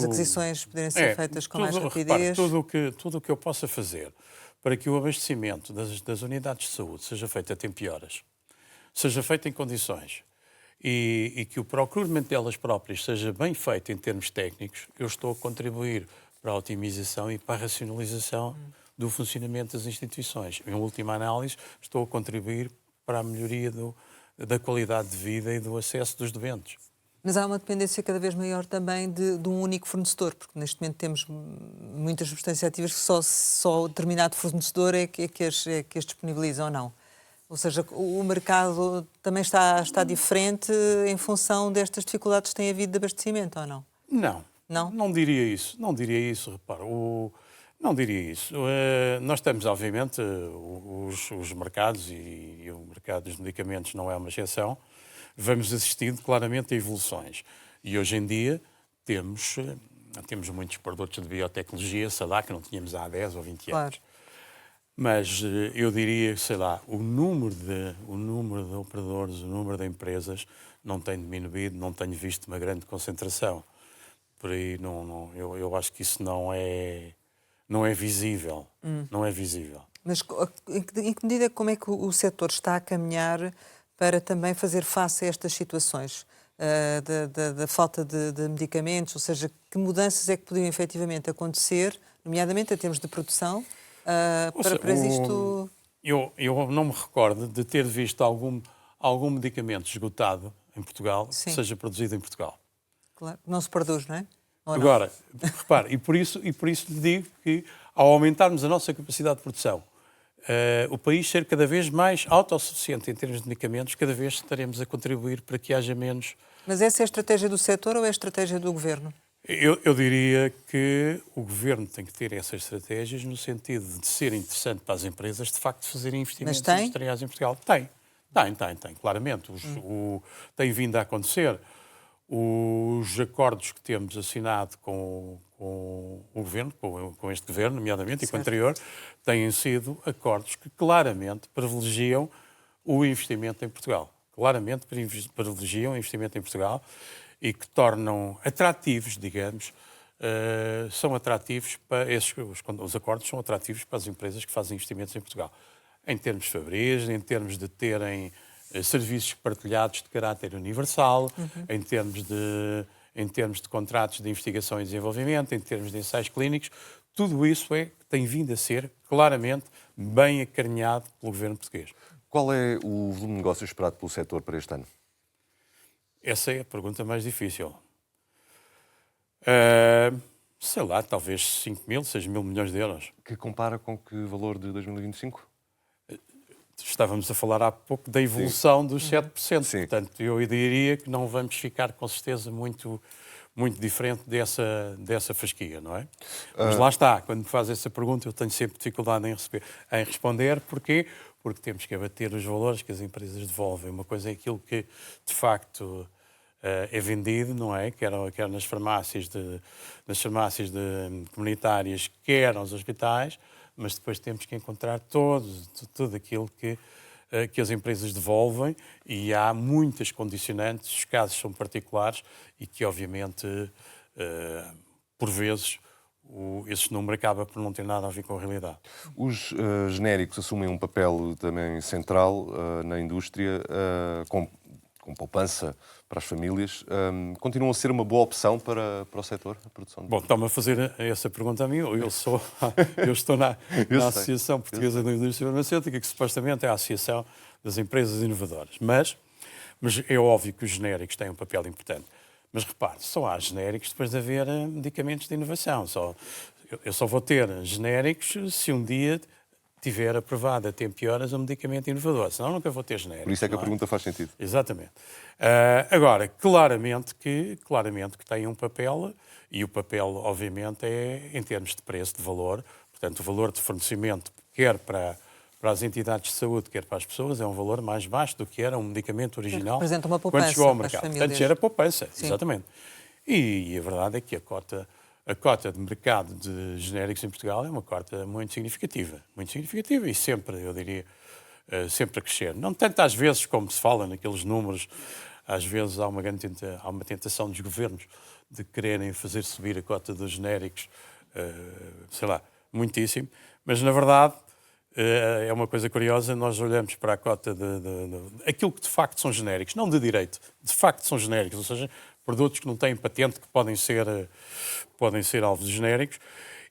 aquisições poderem ser feitas com mais rapidez.
Repare, tudo o que eu possa fazer para que o abastecimento das unidades de saúde seja feito a tempo e horas, seja feito em condições e que o procurement delas próprias seja bem feito em termos técnicos, eu estou a contribuir para a otimização e para a racionalização do funcionamento das instituições. Em última análise, estou a contribuir para a melhoria da qualidade de vida e do acesso dos doentes.
Mas há uma dependência cada vez maior também de um único fornecedor, porque neste momento temos muitas substâncias ativas que só determinado fornecedor é que as disponibiliza ou não. Ou seja, o mercado também está diferente em função destas dificuldades que tem havido de abastecimento, ou não?
Não? Não diria isso, repara. Não diria isso. Nós temos, obviamente, os mercados, e o mercado dos medicamentos não é uma exceção, vamos assistindo claramente a evoluções. E hoje em dia temos muitos produtos de biotecnologia, sei lá, que não tínhamos há 10 ou 20 anos.
Claro.
Mas eu diria, sei lá, o número de operadores, o número de empresas não tem diminuído, não tenho visto uma grande concentração. Por aí eu acho que isso não é visível. Não é visível.
Mas em que medida, como é que o setor está a caminhar para também fazer face a estas situações da falta de medicamentos? Ou seja, que mudanças é que podiam efetivamente acontecer, nomeadamente em termos de produção, para isto...
Eu não me recordo de ter visto algum medicamento esgotado em Portugal que seja produzido em Portugal.
Claro, não se produz, não é?
Agora, repare, e por isso lhe digo que, ao aumentarmos a nossa capacidade de produção, o país ser cada vez mais autossuficiente em termos de medicamentos, cada vez estaremos a contribuir para que haja menos...
Mas essa é a estratégia do setor ou é a estratégia do governo?
Eu diria que o governo tem que ter essas estratégias no sentido de ser interessante para as empresas, de facto, fazerem investimentos industriais em Portugal. Tem, claramente. Tem vindo a acontecer. Os acordos que temos assinado com o governo, com este governo, nomeadamente, e com o anterior, têm sido acordos que claramente privilegiam o investimento em Portugal. Claramente privilegiam o investimento em Portugal e que tornam atrativos, digamos, são atrativos para os acordos são atrativos para as empresas que fazem investimentos em Portugal. Em termos fabris, em termos de terem serviços partilhados de caráter universal, em termos de contratos de investigação e desenvolvimento, em termos de ensaios clínicos, tudo isso tem vindo a ser claramente bem acarinhado pelo governo português.
Qual é o volume de negócios esperado pelo setor para este ano?
Essa é a pergunta mais difícil. Sei lá, talvez 5 mil, 6 mil milhões de euros.
Que compara com que valor de 2025?
Estávamos a falar há pouco da evolução dos 7%.
Sim.
Portanto, eu diria que não vamos ficar, com certeza, muito muito diferente dessa fasquia, não é? Mas lá está, quando me faz essa pergunta eu tenho sempre dificuldade em responder. Porquê? Porque temos que abater os valores que as empresas devolvem. Uma coisa é aquilo que, de facto, é vendido, não é? Quer nas farmácias comunitárias, quer nos hospitais, mas depois temos que encontrar tudo aquilo que as empresas devolvem, e há muitas condicionantes, os casos são particulares e que, obviamente, por vezes, esse número acaba por não ter nada a ver com a realidade.
Os genéricos assumem um papel também central na indústria, com poupança para as famílias. Continuam a ser uma boa opção para o setor da produção?
Bom, está-me a fazer essa pergunta a mim. Eu estou na Associação Portuguesa da Indústria Farmacêutica, que supostamente é a Associação das Empresas Inovadoras. Mas é óbvio que os genéricos têm um papel importante. Mas repare, só há genéricos depois de haver medicamentos de inovação. Eu só vou ter genéricos se um dia tiver aprovado a tempo e horas um medicamento inovador, senão nunca vou ter genéricos.
Por isso é que a pergunta faz sentido.
Exatamente. Agora, claramente que tem um papel, e o papel, obviamente, é em termos de preço, de valor. Portanto, o valor de fornecimento, quer para as entidades de saúde, quer para as pessoas, é um valor mais baixo do que era um medicamento original
representa uma poupança
quando chegou ao
para as
mercado.
famílias.
Portanto, gera poupança,
Sim.
exatamente. E a verdade é que a cota de mercado de genéricos em Portugal é uma cota muito significativa e sempre, eu diria, sempre a crescer. Não tanto às vezes como se fala naqueles números, às vezes há uma tentação dos governos de quererem fazer subir a cota dos genéricos, muitíssimo, mas na verdade é uma coisa curiosa. Nós olhamos para a cota aquilo que de facto são genéricos, não de direito, de facto são genéricos, ou seja, produtos que não têm patente, que podem ser alvos genéricos,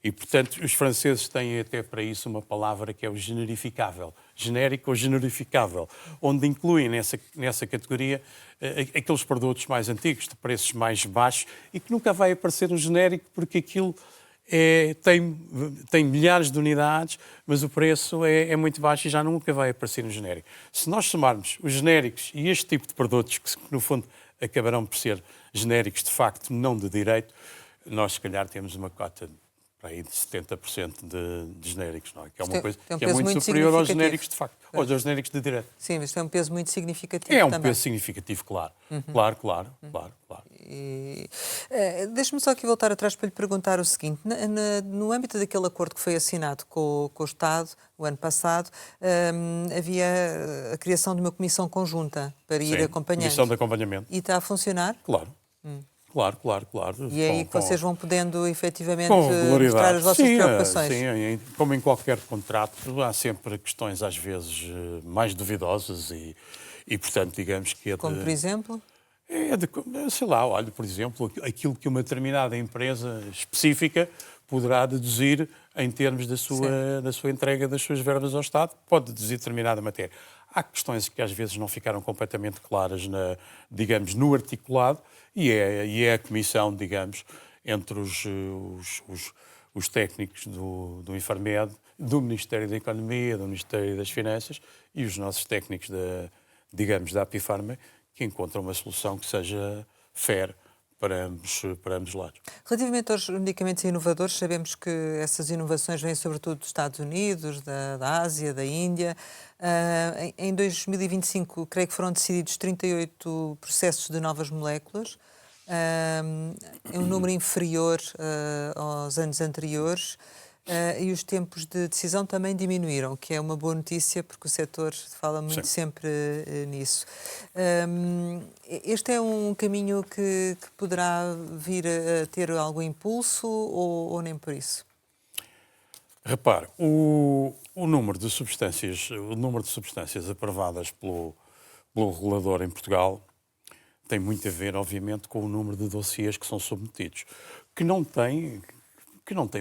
e, portanto, os franceses têm até para isso uma palavra que é o generificável, genérico ou generificável, onde incluem nessa categoria aqueles produtos mais antigos, de preços mais baixos, e que nunca vai aparecer um genérico, porque aquilo tem milhares de unidades, mas o preço é muito baixo e já nunca vai aparecer um genérico. Se nós somarmos os genéricos e este tipo de produtos, que no fundo acabarão por ser genéricos de facto, não de direito, nós se calhar temos uma cota aí de 70% de genéricos, não é? Que é uma coisa que é muito superior aos genéricos de facto, ou aos genéricos de direito.
Sim, mas tem um peso muito significativo
É um
também.
peso significativo, claro. Claro.
Deixe-me só aqui voltar atrás para lhe perguntar o seguinte. No âmbito daquele acordo que foi assinado com o Estado o ano passado, havia a criação de uma comissão conjunta para ir acompanhando.
Comissão de acompanhamento.
E está a funcionar?
Claro. Claro.
E é aí que vocês vão podendo efetivamente
com
mostrar as vossas preocupações?
Sim, como em qualquer contrato, há sempre questões às vezes mais duvidosas e portanto, digamos que
Como por exemplo?
Olha, por exemplo, aquilo que uma determinada empresa específica poderá deduzir em termos da sua entrega das suas verbas ao Estado, pode deduzir determinada matéria. Há questões que às vezes não ficaram completamente claras, no articulado, e é a comissão, digamos, entre os técnicos do Infarmed, do Ministério da Economia, do Ministério das Finanças e os nossos técnicos da Apifarma, que encontram uma solução que seja fair para ambos lados.
Relativamente aos medicamentos inovadores, sabemos que essas inovações vêm sobretudo dos Estados Unidos, da Ásia, da Índia. Em 2025, creio que foram decididos 38 processos de novas moléculas. É um número inferior aos anos anteriores. E os tempos de decisão também diminuíram, que é uma boa notícia, porque o setor fala muito sempre nisso. Este é um caminho que poderá vir a ter algum impulso ou nem por isso?
Repare, o número de substâncias aprovadas pelo regulador em Portugal tem muito a ver, obviamente, com o número de dossiês que são submetidos, que não tem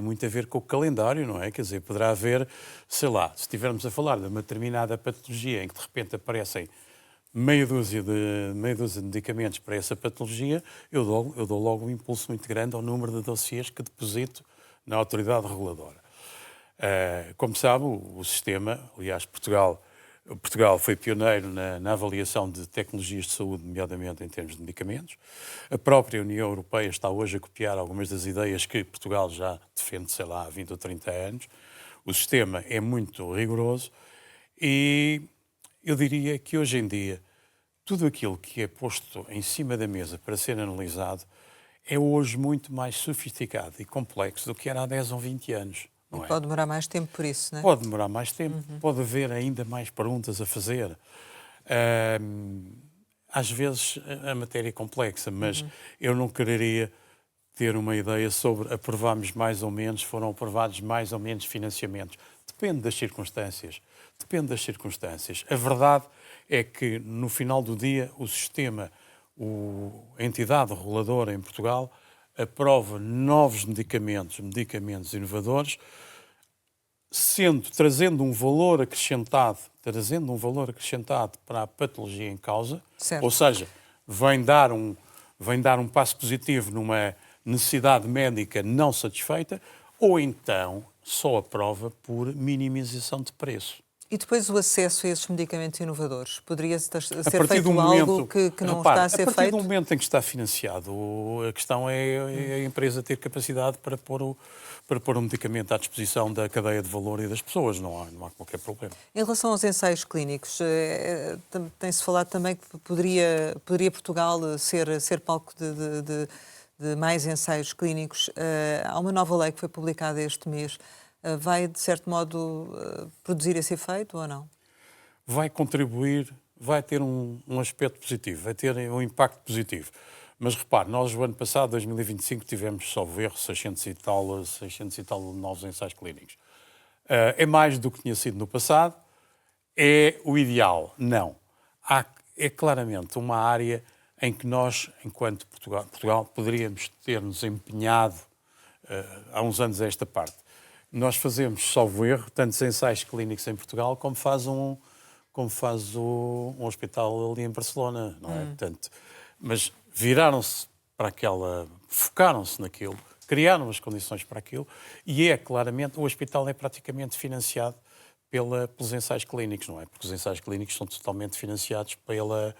muito a ver com o calendário, não é? Quer dizer, poderá haver, se estivermos a falar de uma determinada patologia em que de repente aparecem meia dúzia de medicamentos para essa patologia, eu dou logo um impulso muito grande ao número de dossiês que deposito na autoridade reguladora. Como sabe, o sistema, aliás, Portugal Portugal foi pioneiro na avaliação de tecnologias de saúde, nomeadamente em termos de medicamentos. A própria União Europeia está hoje a copiar algumas das ideias que Portugal já defende, sei lá, há 20 ou 30 anos. O sistema é muito rigoroso e eu diria que hoje em dia tudo aquilo que é posto em cima da mesa para ser analisado é hoje muito mais sofisticado e complexo do que era há 10 ou 20 anos. Não é?
Pode demorar mais tempo por isso, não é?
Pode demorar mais tempo, pode haver ainda mais perguntas a fazer. Às vezes a matéria é complexa, mas eu não quereria ter uma ideia sobre aprovámos mais ou menos, foram aprovados mais ou menos financiamentos. Depende das circunstâncias. Depende das circunstâncias. A verdade é que, no final do dia, o sistema, a entidade reguladora em Portugal, aprova novos medicamentos inovadores, trazendo um valor acrescentado para a patologia em causa,
Certo.
ou seja, vem dar um passo positivo numa necessidade médica não satisfeita, ou então só aprova por minimização de preço.
E depois o acesso a esses medicamentos inovadores? Poderia ser
A partir
feito
do momento,
algo que não
repare,
está a ser feito?
A partir do momento em que está financiado, a questão é a empresa ter capacidade para pôr o medicamento à disposição da cadeia de valor e das pessoas. Não há qualquer problema.
Em relação aos ensaios clínicos, tem-se falado também que poderia Portugal ser palco de mais ensaios clínicos. Há uma nova lei que foi publicada este mês. Vai, de certo modo, produzir esse efeito ou não?
Vai contribuir, vai ter um aspecto positivo, vai ter um impacto positivo. Mas repare, nós o ano passado, 2025, tivemos, salvo erro, 600 e tal novos ensaios clínicos. É mais do que tinha sido no passado? É o ideal? Não. É claramente uma área em que nós, enquanto Portugal poderíamos ter-nos empenhado há uns anos a esta parte. Nós fazemos, salvo erro, tantos ensaios clínicos em Portugal como faz um hospital ali em Barcelona, não é? Portanto, mas viraram-se para focaram-se naquilo, criaram as condições para aquilo e claramente, o hospital é praticamente financiado pelos ensaios clínicos, não é? Porque os ensaios clínicos são totalmente financiados pela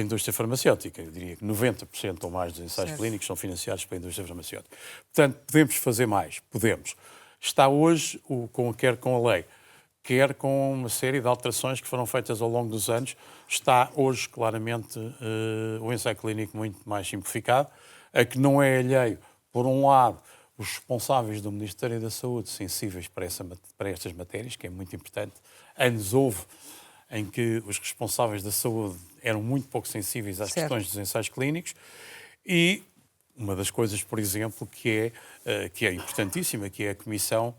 indústria farmacêutica. Eu diria que 90% ou mais dos ensaios clínicos são financiados pela indústria farmacêutica. Portanto, podemos fazer mais? Podemos. Está hoje, quer com a lei, quer com uma série de alterações que foram feitas ao longo dos anos, está hoje claramente o ensaio clínico muito mais simplificado, a que não é alheio, por um lado, os responsáveis do Ministério da Saúde sensíveis para estas matérias, que é muito importante. Anos houve em que os responsáveis da saúde eram muito pouco sensíveis às questões dos ensaios clínicos e uma das coisas, por exemplo, que é importantíssima, que é a comissão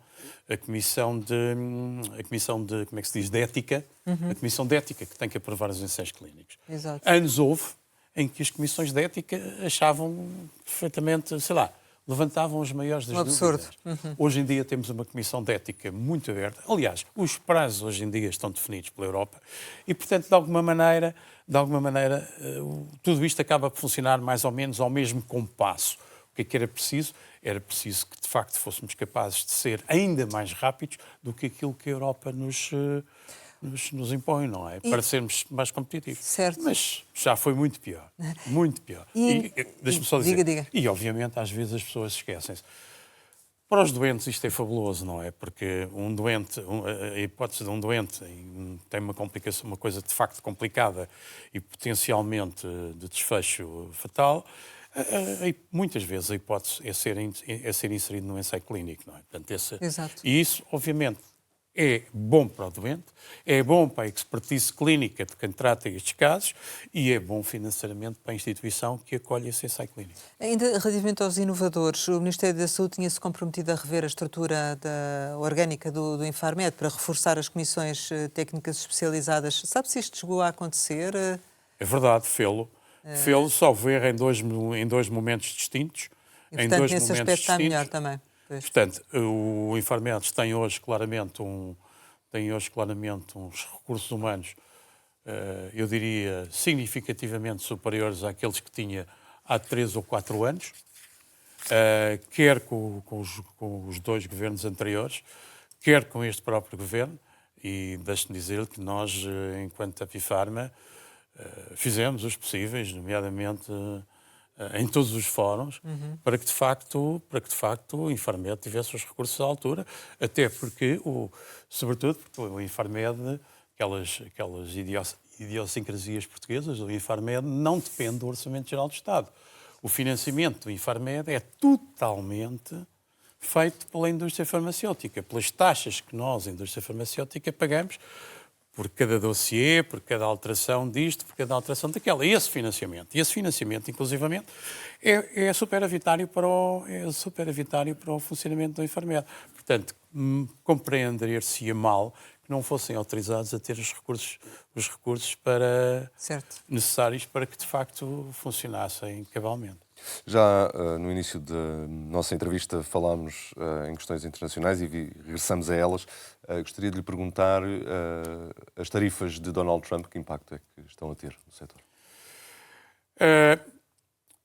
de como é que se diz, de ética, a comissão de ética que tem que aprovar os ensaios clínicos.
Exato.
Anos houve em que as comissões de ética achavam perfeitamente, sei lá, levantavam as maiores das
absurdo.
dúvidas. Hoje em dia temos uma comissão de ética muito aberta. Aliás, os prazos hoje em dia estão definidos pela Europa e, portanto, de alguma maneira, tudo isto acaba por funcionar mais ou menos ao mesmo compasso. O que é que era preciso? Era preciso que, de facto, fôssemos capazes de ser ainda mais rápidos do que aquilo que a Europa nos impõe, não é? Para sermos mais competitivos.
Certo.
Mas já foi muito pior. Muito pior. Deixa-me só dizer.
Diga.
E, obviamente, às vezes as pessoas esquecem-se. Para os doentes isto é fabuloso, não é? Porque a hipótese de um doente tem uma complicação, uma coisa de facto complicada e potencialmente de desfecho fatal. Muitas vezes a hipótese é ser inserido no ensaio clínico, não é? Portanto,
Exato.
E isso, obviamente, é bom para o doente, é bom para a expertise clínica de quem trata estes casos e é bom financeiramente para a instituição que acolhe esse ensaio clínico.
Ainda relativamente aos inovadores, o Ministério da Saúde tinha-se comprometido a rever a estrutura orgânica do Infarmed para reforçar as comissões técnicas especializadas. Sabe se isto chegou a acontecer?
É verdade, fê-lo. Fê-lo, salvo erro, em dois momentos distintos.
E, portanto, nesse aspecto está melhor também. Pois.
Portanto, o Infarmed tem hoje claramente uns recursos humanos, eu diria, significativamente superiores àqueles que tinha há 3 ou 4 anos, quer com os dois governos anteriores, quer com este próprio governo, E deixe-me dizer que nós, enquanto Apifarma, fizemos os possíveis, nomeadamente em todos os fóruns, para que de facto o Infarmed tivesse os recursos à altura, até porque, sobretudo, porque o Infarmed, aquelas idiosincrasias portuguesas, o Infarmed não depende do Orçamento Geral do Estado. O financiamento do Infarmed é totalmente feito pela indústria farmacêutica, pelas taxas que nós, a indústria farmacêutica, pagamos por cada dossiê, por cada alteração disto, por cada alteração daquela. E esse financiamento, inclusivamente, é superavitário para o funcionamento do Infarmed. Portanto, compreender-se-ia mal que não fossem autorizados a ter os recursos necessários para que, de facto, funcionassem cabalmente.
Já no início da nossa entrevista falámos em questões internacionais e regressamos a elas. Gostaria de lhe perguntar as tarifas de Donald Trump, que impacto é que estão a ter no setor?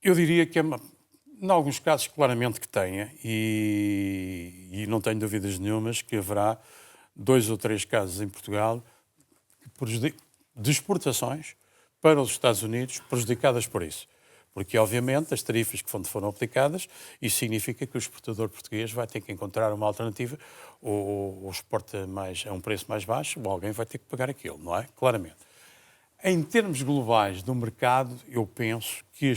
Eu diria que, em alguns casos, claramente que tenha, e não tenho dúvidas nenhumas que haverá 2 ou 3 casos em Portugal de exportações para os Estados Unidos prejudicadas por isso. Porque, obviamente, as tarifas que foram aplicadas, isso significa que o exportador português vai ter que encontrar uma alternativa, ou exporta a um preço mais baixo, ou alguém vai ter que pagar aquilo, não é? Claramente. Em termos globais do mercado, eu penso que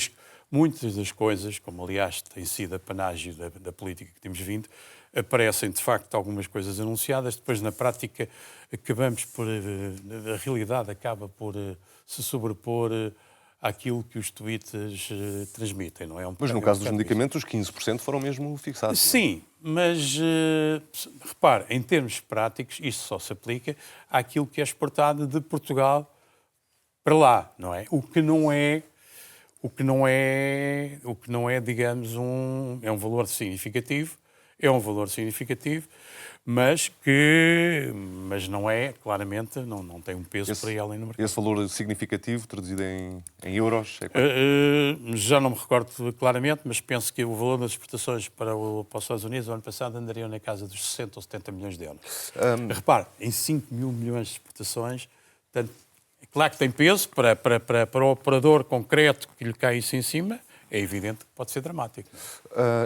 muitas das coisas, como aliás tem sido a panágio da política que temos vindo, aparecem de facto algumas coisas anunciadas, depois na prática a realidade acaba por se sobrepor àquilo que os tweets transmitem, não é?
Mas no caso dos medicamentos, os 15% foram mesmo fixados.
Sim, mas repare, em termos práticos, isto só se aplica àquilo que é exportado de Portugal para lá, não é? O que não é, digamos, é um valor significativo, mas não é, claramente, não tem um peso para ir além no mercado.
Esse valor significativo, traduzido em euros, é quanto?
Já não me recordo claramente, mas penso que o valor das exportações para os Estados Unidos, no ano passado, andariam na casa dos 60 ou 70 milhões de euros. Repare, em 5 mil milhões de exportações, portanto, é claro que tem peso para o operador concreto que lhe cai isso em cima. É evidente que pode ser dramático.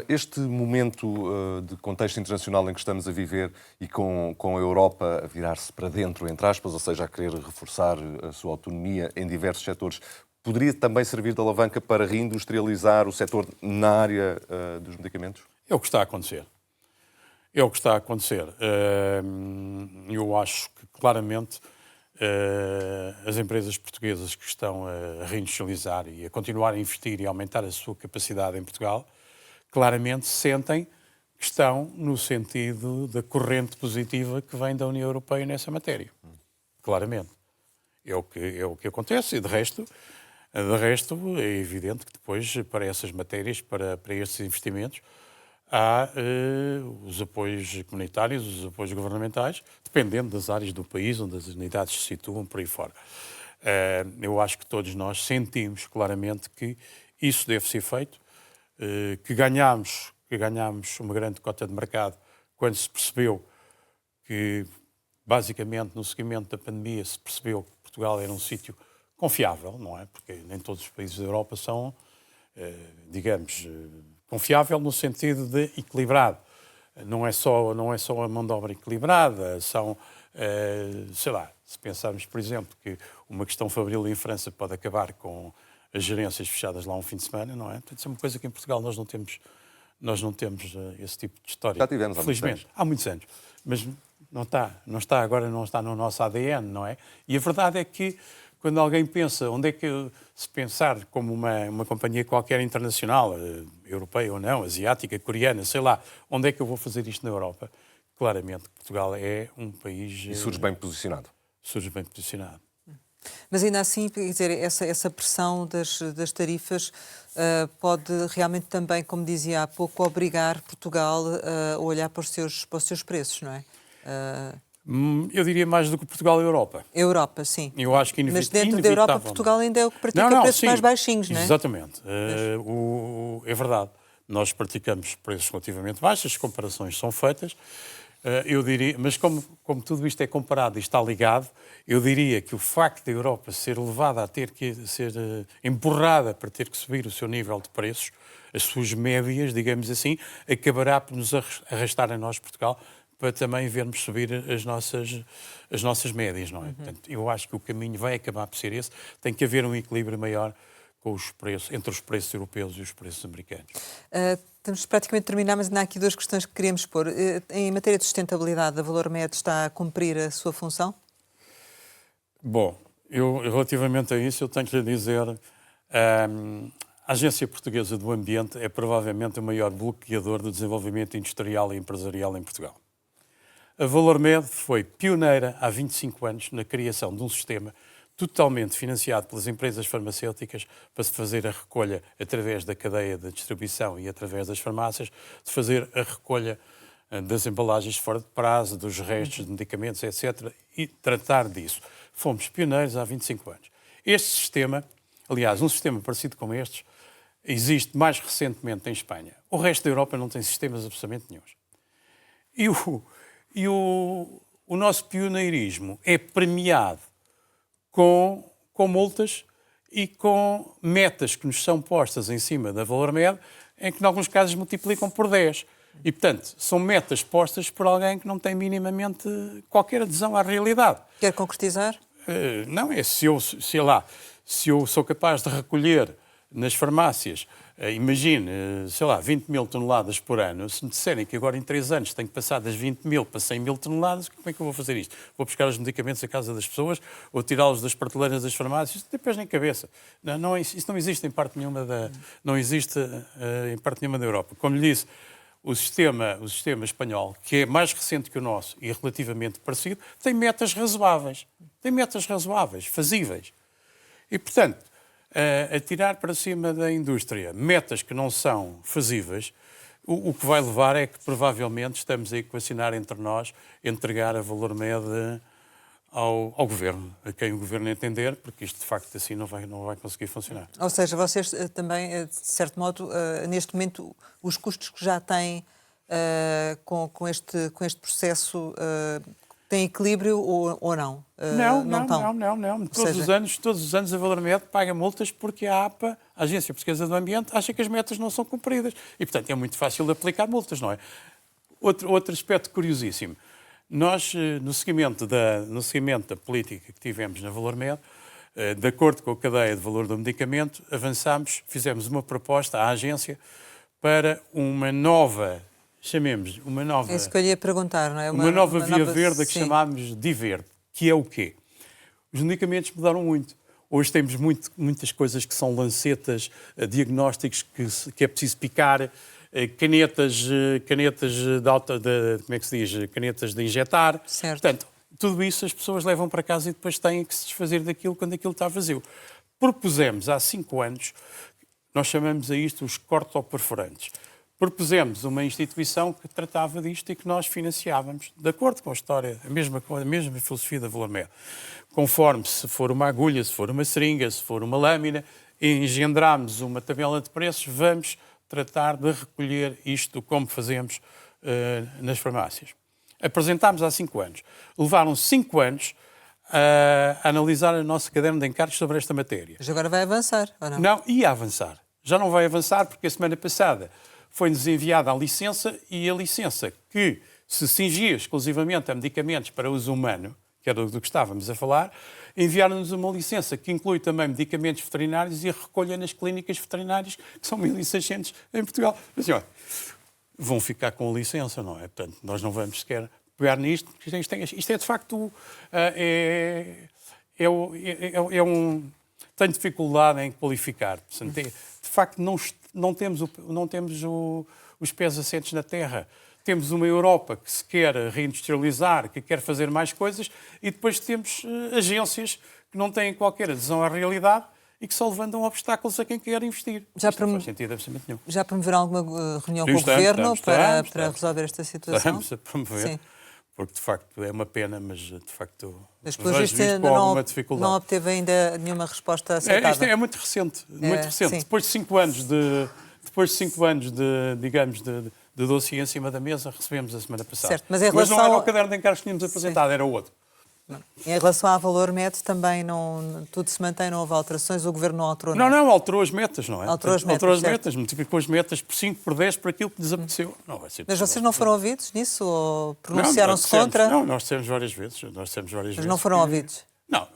Este momento de contexto internacional em que estamos a viver e com a Europa a virar-se para dentro, entre aspas, ou seja, a querer reforçar a sua autonomia em diversos setores, poderia também servir de alavanca para reindustrializar o setor na área dos medicamentos?
É o que está a acontecer. Eu acho que, claramente, as empresas portuguesas que estão a reindustrializar e a continuar a investir e a aumentar a sua capacidade em Portugal, claramente sentem que estão no sentido da corrente positiva que vem da União Europeia nessa matéria. Claramente. É o que acontece. E, de resto, é evidente que depois, para essas matérias, para estes investimentos, há os apoios comunitários, os apoios governamentais, dependendo das áreas do país onde as unidades se situam, por aí fora. Eu acho que todos nós sentimos claramente que isso deve ser feito, que ganhámos uma grande cota de mercado quando se percebeu que, basicamente, no seguimento da pandemia, se percebeu que Portugal era um sítio confiável, não é? Porque nem todos os países da Europa são, digamos, confiável no sentido de equilibrado. Não é só a mão de obra equilibrada, são, sei lá, se pensarmos, por exemplo, que uma questão fabril em França pode acabar com as gerências fechadas lá um fim de semana, não é? Portanto, isso é uma coisa que em Portugal nós não temos esse tipo de história.
Já tivemos
há muitos anos. Mas não está no nosso ADN, não é? E a verdade é que quando alguém pensa, onde é que, se pensar como uma companhia qualquer internacional, europeia ou não, asiática, coreana, sei lá, onde é que eu vou fazer isto na Europa? Claramente, Portugal é um país...
E surge bem posicionado.
Surge bem posicionado.
Mas ainda assim, quer dizer, essa pressão das tarifas pode realmente também, como dizia há pouco, obrigar Portugal a olhar para os seus preços, não é?
Eu diria mais do que Portugal e Europa.
Europa, sim.
Eu acho que
mas dentro da Europa, Portugal ainda é o que pratica preços mais baixinhos, não é?
Exatamente. É verdade. Nós praticamos preços relativamente baixos, as comparações são feitas. Eu diria, mas como tudo isto é comparado e está ligado, eu diria que o facto da Europa ser levada a ter que ser empurrada para ter que subir o seu nível de preços, as suas médias, digamos assim, acabará por nos arrastar a nós, Portugal, para também vermos subir as nossas médias, não é? Portanto, eu acho que o caminho vai acabar por ser esse. Tem que haver um equilíbrio maior com os preços, entre os preços europeus e os preços americanos.
Estamos praticamente a terminar, mas ainda há aqui duas questões que queríamos pôr. Em matéria de sustentabilidade, a Valor Med está a cumprir a sua função?
Bom, eu relativamente a isso, eu tenho que lhe dizer, a Agência Portuguesa do Ambiente é provavelmente o maior bloqueador do desenvolvimento industrial e empresarial em Portugal. A Valor Med foi pioneira há 25 anos na criação de um sistema totalmente financiado pelas empresas farmacêuticas para se fazer a recolha através da cadeia de distribuição e através das farmácias, de fazer a recolha das embalagens fora de prazo, dos restos de medicamentos, etc., e tratar disso. Fomos pioneiros há 25 anos. Este sistema, aliás, um sistema parecido com estes, existe mais recentemente em Espanha. O resto da Europa não tem sistemas absolutamente nenhuns. E o nosso pioneirismo é premiado com multas e com metas que nos são postas em cima da Valor Med, em que, em alguns casos, multiplicam por 10. E, portanto, são metas postas por alguém que não tem minimamente qualquer adesão à realidade.
Quer concretizar?
Não, é se eu sou capaz de recolher nas farmácias, imagine, 20 mil toneladas por ano, se me disserem que agora em 3 anos tenho que passar das 20 mil para 100 mil toneladas, como é que eu vou fazer isto? Vou buscar os medicamentos à casa das pessoas ou tirá-los das prateleiras das farmácias? Não tem pés nem cabeça. Isso não existe em parte nenhuma não existe em parte nenhuma da Europa. Como lhe disse, o sistema espanhol, que é mais recente que o nosso e relativamente parecido, tem metas razoáveis. Tem metas razoáveis, fazíveis. E, portanto, a tirar para cima da indústria metas que não são fazíveis, o que vai levar é que provavelmente estamos a equacionar entre nós entregar a Valor Med ao Governo, a quem o Governo entender, porque isto de facto assim não vai conseguir funcionar.
Ou seja, vocês também, de certo modo, neste momento, os custos que já têm com este processo têm equilíbrio ou não?
Não. Todos os anos a Valor Med paga multas porque a APA, a Agência Portuguesa do Ambiente, acha que as metas não são cumpridas. E, portanto, é muito fácil de aplicar multas, não é? Outro aspecto curiosíssimo. Nós, no seguimento da política que tivemos na Valor Med, de acordo com a cadeia de valor do medicamento, fizemos uma proposta à agência para uma nova,
É isso que eu lhe ia perguntar, não é?
Uma nova via verde a que chamámos de verde, que é o quê? Os medicamentos mudaram muito. Hoje temos muitas coisas que são lancetas, diagnósticos que é preciso picar, canetas de alta, como é que se diz? Canetas de injetar.
Certo.
Portanto, tudo isso as pessoas levam para casa e depois têm que se desfazer daquilo quando aquilo está vazio. Propusemos há 5 anos, nós chamamos a isto os cortoperforantes. Propusemos uma instituição que tratava disto e que nós financiávamos, de acordo com a história, a mesma filosofia da Valor Med. Conforme se for uma agulha, se for uma seringa, se for uma lâmina, engendramos uma tabela de preços, vamos tratar de recolher isto como fazemos nas farmácias. Apresentámos há 5 anos. Levaram 5 anos a analisar o nosso caderno de encargos sobre esta matéria.
Mas agora vai avançar, ou não?
Não, ia avançar. Já não vai avançar porque a semana passada foi-nos enviada a licença e a licença que se cingia exclusivamente a medicamentos para uso humano, que era do que estávamos a falar, enviaram-nos uma licença que inclui também medicamentos veterinários e a recolha nas clínicas veterinárias, que são 1.600 em Portugal. Mas, olha, vão ficar com a licença, não é? Portanto, nós não vamos sequer pegar nisto, porque isto é de facto... Tenho dificuldade em qualificar. Portanto, de facto, não temos os pés assentes na terra. Temos uma Europa que se quer reindustrializar, que quer fazer mais coisas, e depois temos agências que não têm qualquer adesão à realidade e que só levantam obstáculos a quem quer investir. Não faz sentido absolutamente nenhum.
Já promoveram alguma reunião com o Governo para resolver esta situação?
Estamos a promover. Sim. Porque, de facto, é uma pena, mas, de facto,
mas, pelo visto, não obteve ainda nenhuma resposta aceitável.
Isto é muito recente. Muito recente. Depois de 5 anos de dossiê em cima da mesa, recebemos a semana passada.
Certo, mas em
não
relação
era
ao-
o caderno de encargos que tínhamos apresentado, era outro.
Em relação à Valor Med, também tudo se mantém, não houve alterações, o Governo não alterou nada.
Não, alterou as metas, não é?
Alterou as metas,
Alterou as
certo.
metas, multiplicou as metas por 5, por 10, por aquilo que lhes apeteceu. Não vai ser
Mas
possível.
vocês não foram ouvidos nisso ou
Não,
pronunciaram-se
nós dissemos-
contra?
Não, nós dissemos várias vezes.
Mas não foram ouvidos?
Não,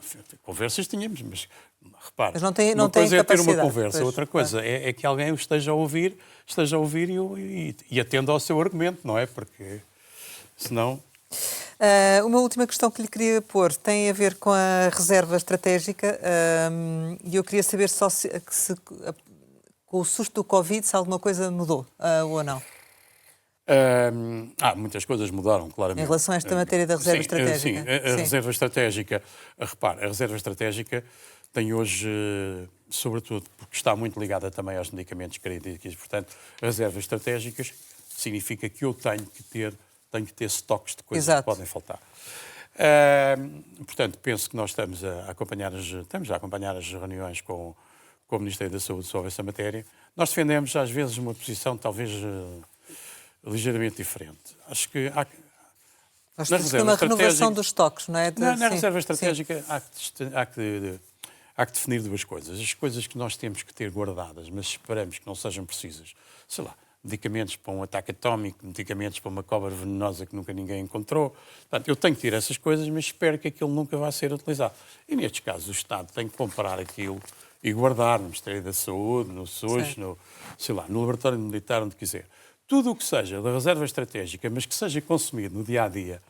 conversas tínhamos, mas repare,
Mas não tem
uma coisa é ter uma
capacidade,
conversa,
pois,
outra coisa é que alguém o esteja a ouvir e atenda ao seu argumento, não é? Porque senão...
Uma última questão que lhe queria pôr tem a ver com a reserva estratégica e eu queria saber só com o susto do Covid se alguma coisa mudou ou não.
Muitas coisas mudaram, claramente.
Em relação a esta matéria da reserva estratégica.
Sim, a
Sim.
reserva estratégica, repare, a reserva estratégica tem hoje, sobretudo, porque está muito ligada também aos medicamentos críticos, portanto, reservas estratégicas significa que eu tenho que ter estoques de coisas
Exato.
que podem faltar. Portanto, penso que nós estamos a acompanhar as reuniões com o Ministério da Saúde sobre essa matéria. Nós defendemos, às vezes, uma posição talvez ligeiramente diferente. Acho que há...
Nós
Na
temos
reserva
uma renovação
estratégica-
dos estoques, não é?
Na
Sim,
reserva
sim.
estratégica há que definir duas coisas. As coisas que nós temos que ter guardadas, mas esperamos que não sejam precisas. Sei lá, medicamentos para um ataque atómico, medicamentos para uma cobra venenosa que nunca ninguém encontrou. Portanto, eu tenho que ter essas coisas, mas espero que aquilo nunca vá ser utilizado. E nestes casos o Estado tem que comprar aquilo e guardar no Ministério da Saúde, no SUS, no laboratório militar, onde quiser. Tudo o que seja da reserva estratégica, mas que seja consumido no dia-a-dia,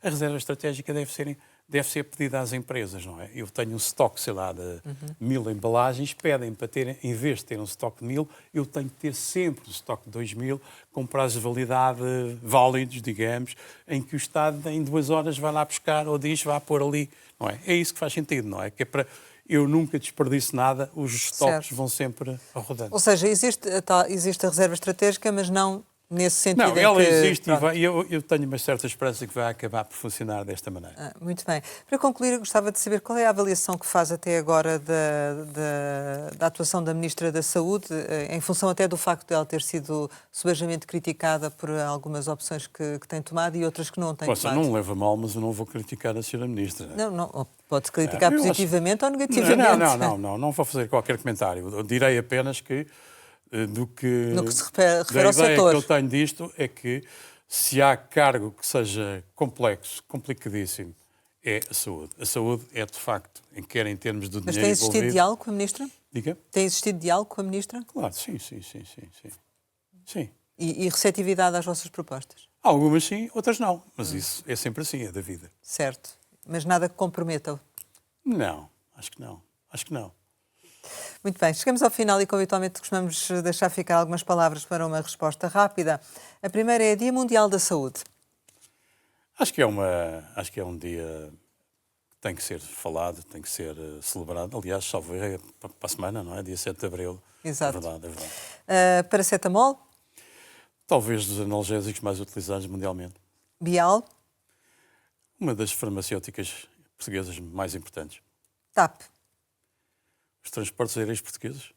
a reserva estratégica deve ser pedida às empresas, não é? Eu tenho um estoque, sei lá, de 1000 embalagens, pedem para ter, em vez de ter um estoque de 1000, eu tenho que ter sempre um estoque de 2000, com prazos de validade válidos, digamos, em que o Estado em 2 horas vai lá buscar ou diz, vai pôr ali, não é? É isso que faz sentido, não é? Que é para eu nunca desperdiço nada, os estoques
Certo.
vão sempre rodando.
Ou seja, existe a reserva estratégica, mas não nesse sentido
Não,
em
ela
que...
existe
Pronto.
e eu tenho uma certa esperança que vai acabar por funcionar desta maneira.
Muito bem. Para concluir, eu gostava de saber qual é a avaliação que faz até agora da atuação da Ministra da Saúde, em função até do facto de ela ter sido subejamente criticada por algumas opções que tem tomado e outras que não tem
Poxa,
tomado.
não leva mal, mas eu não vou criticar a Sra. Ministra.
Não, pode-se criticar
Eu acho-
positivamente ou negativamente.
Não vou fazer qualquer comentário. Eu direi apenas que
No que se refere
da
ao
ideia
setor.
que eu tenho disto é que se há cargo que seja complexo, complicadíssimo, é a saúde. A saúde é, de facto, quer em termos de
Mas
dinheiro
tem existido
envolvido...
diálogo com a Ministra?
Diga?
Tem existido diálogo com a Ministra?
Claro, sim. Sim.
E receptividade às vossas propostas?
Algumas sim, outras não. Mas isso é sempre assim, é da vida.
Certo. Mas nada que comprometa-o?
Não, acho que não.
Muito bem, chegamos ao final e, como habitualmente, costumamos deixar ficar algumas palavras para uma resposta rápida. A primeira é Dia Mundial da Saúde.
Acho que é um dia que tem que ser falado, tem que ser celebrado. Aliás, salvo erro, é para a semana, não é? Dia 7 de Abril.
Exato.
É verdade.
Paracetamol,
Talvez dos analgésicos mais utilizados mundialmente.
Bial,
Uma das farmacêuticas portuguesas mais importantes.
TAP.
Os transportes aéreos portugueses.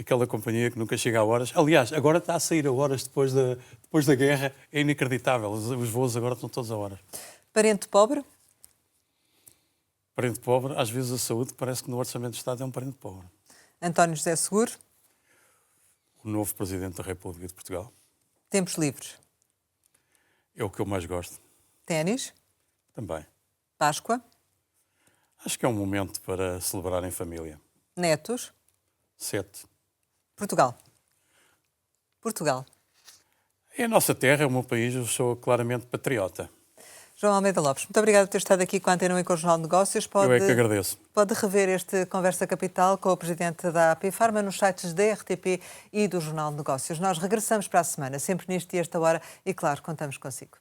Aquela companhia que nunca chega a horas. Aliás, agora está a sair a horas depois da guerra. É inacreditável. Os voos agora estão todos a horas.
Parente pobre,
Parente pobre, às vezes a saúde parece que no Orçamento do Estado é um parente pobre.
António José Seguro,
O novo Presidente da República de Portugal
tempos livres,
é o que eu mais gosto.
ténis,
Também.
Páscoa,
Acho que é um momento para celebrar em família.
netos,
7.
Portugal. Portugal.
É a nossa terra, é o meu país, eu sou claramente patriota.
João Almeida Lopes, muito obrigada por ter estado aqui com a Antena 1 e com o Jornal de Negócios.
Eu é que agradeço.
Pode rever este Conversa Capital com o Presidente da AP Pharma nos sites da RTP e do Jornal de Negócios. Nós regressamos para a semana, sempre neste e esta hora, e claro, contamos consigo.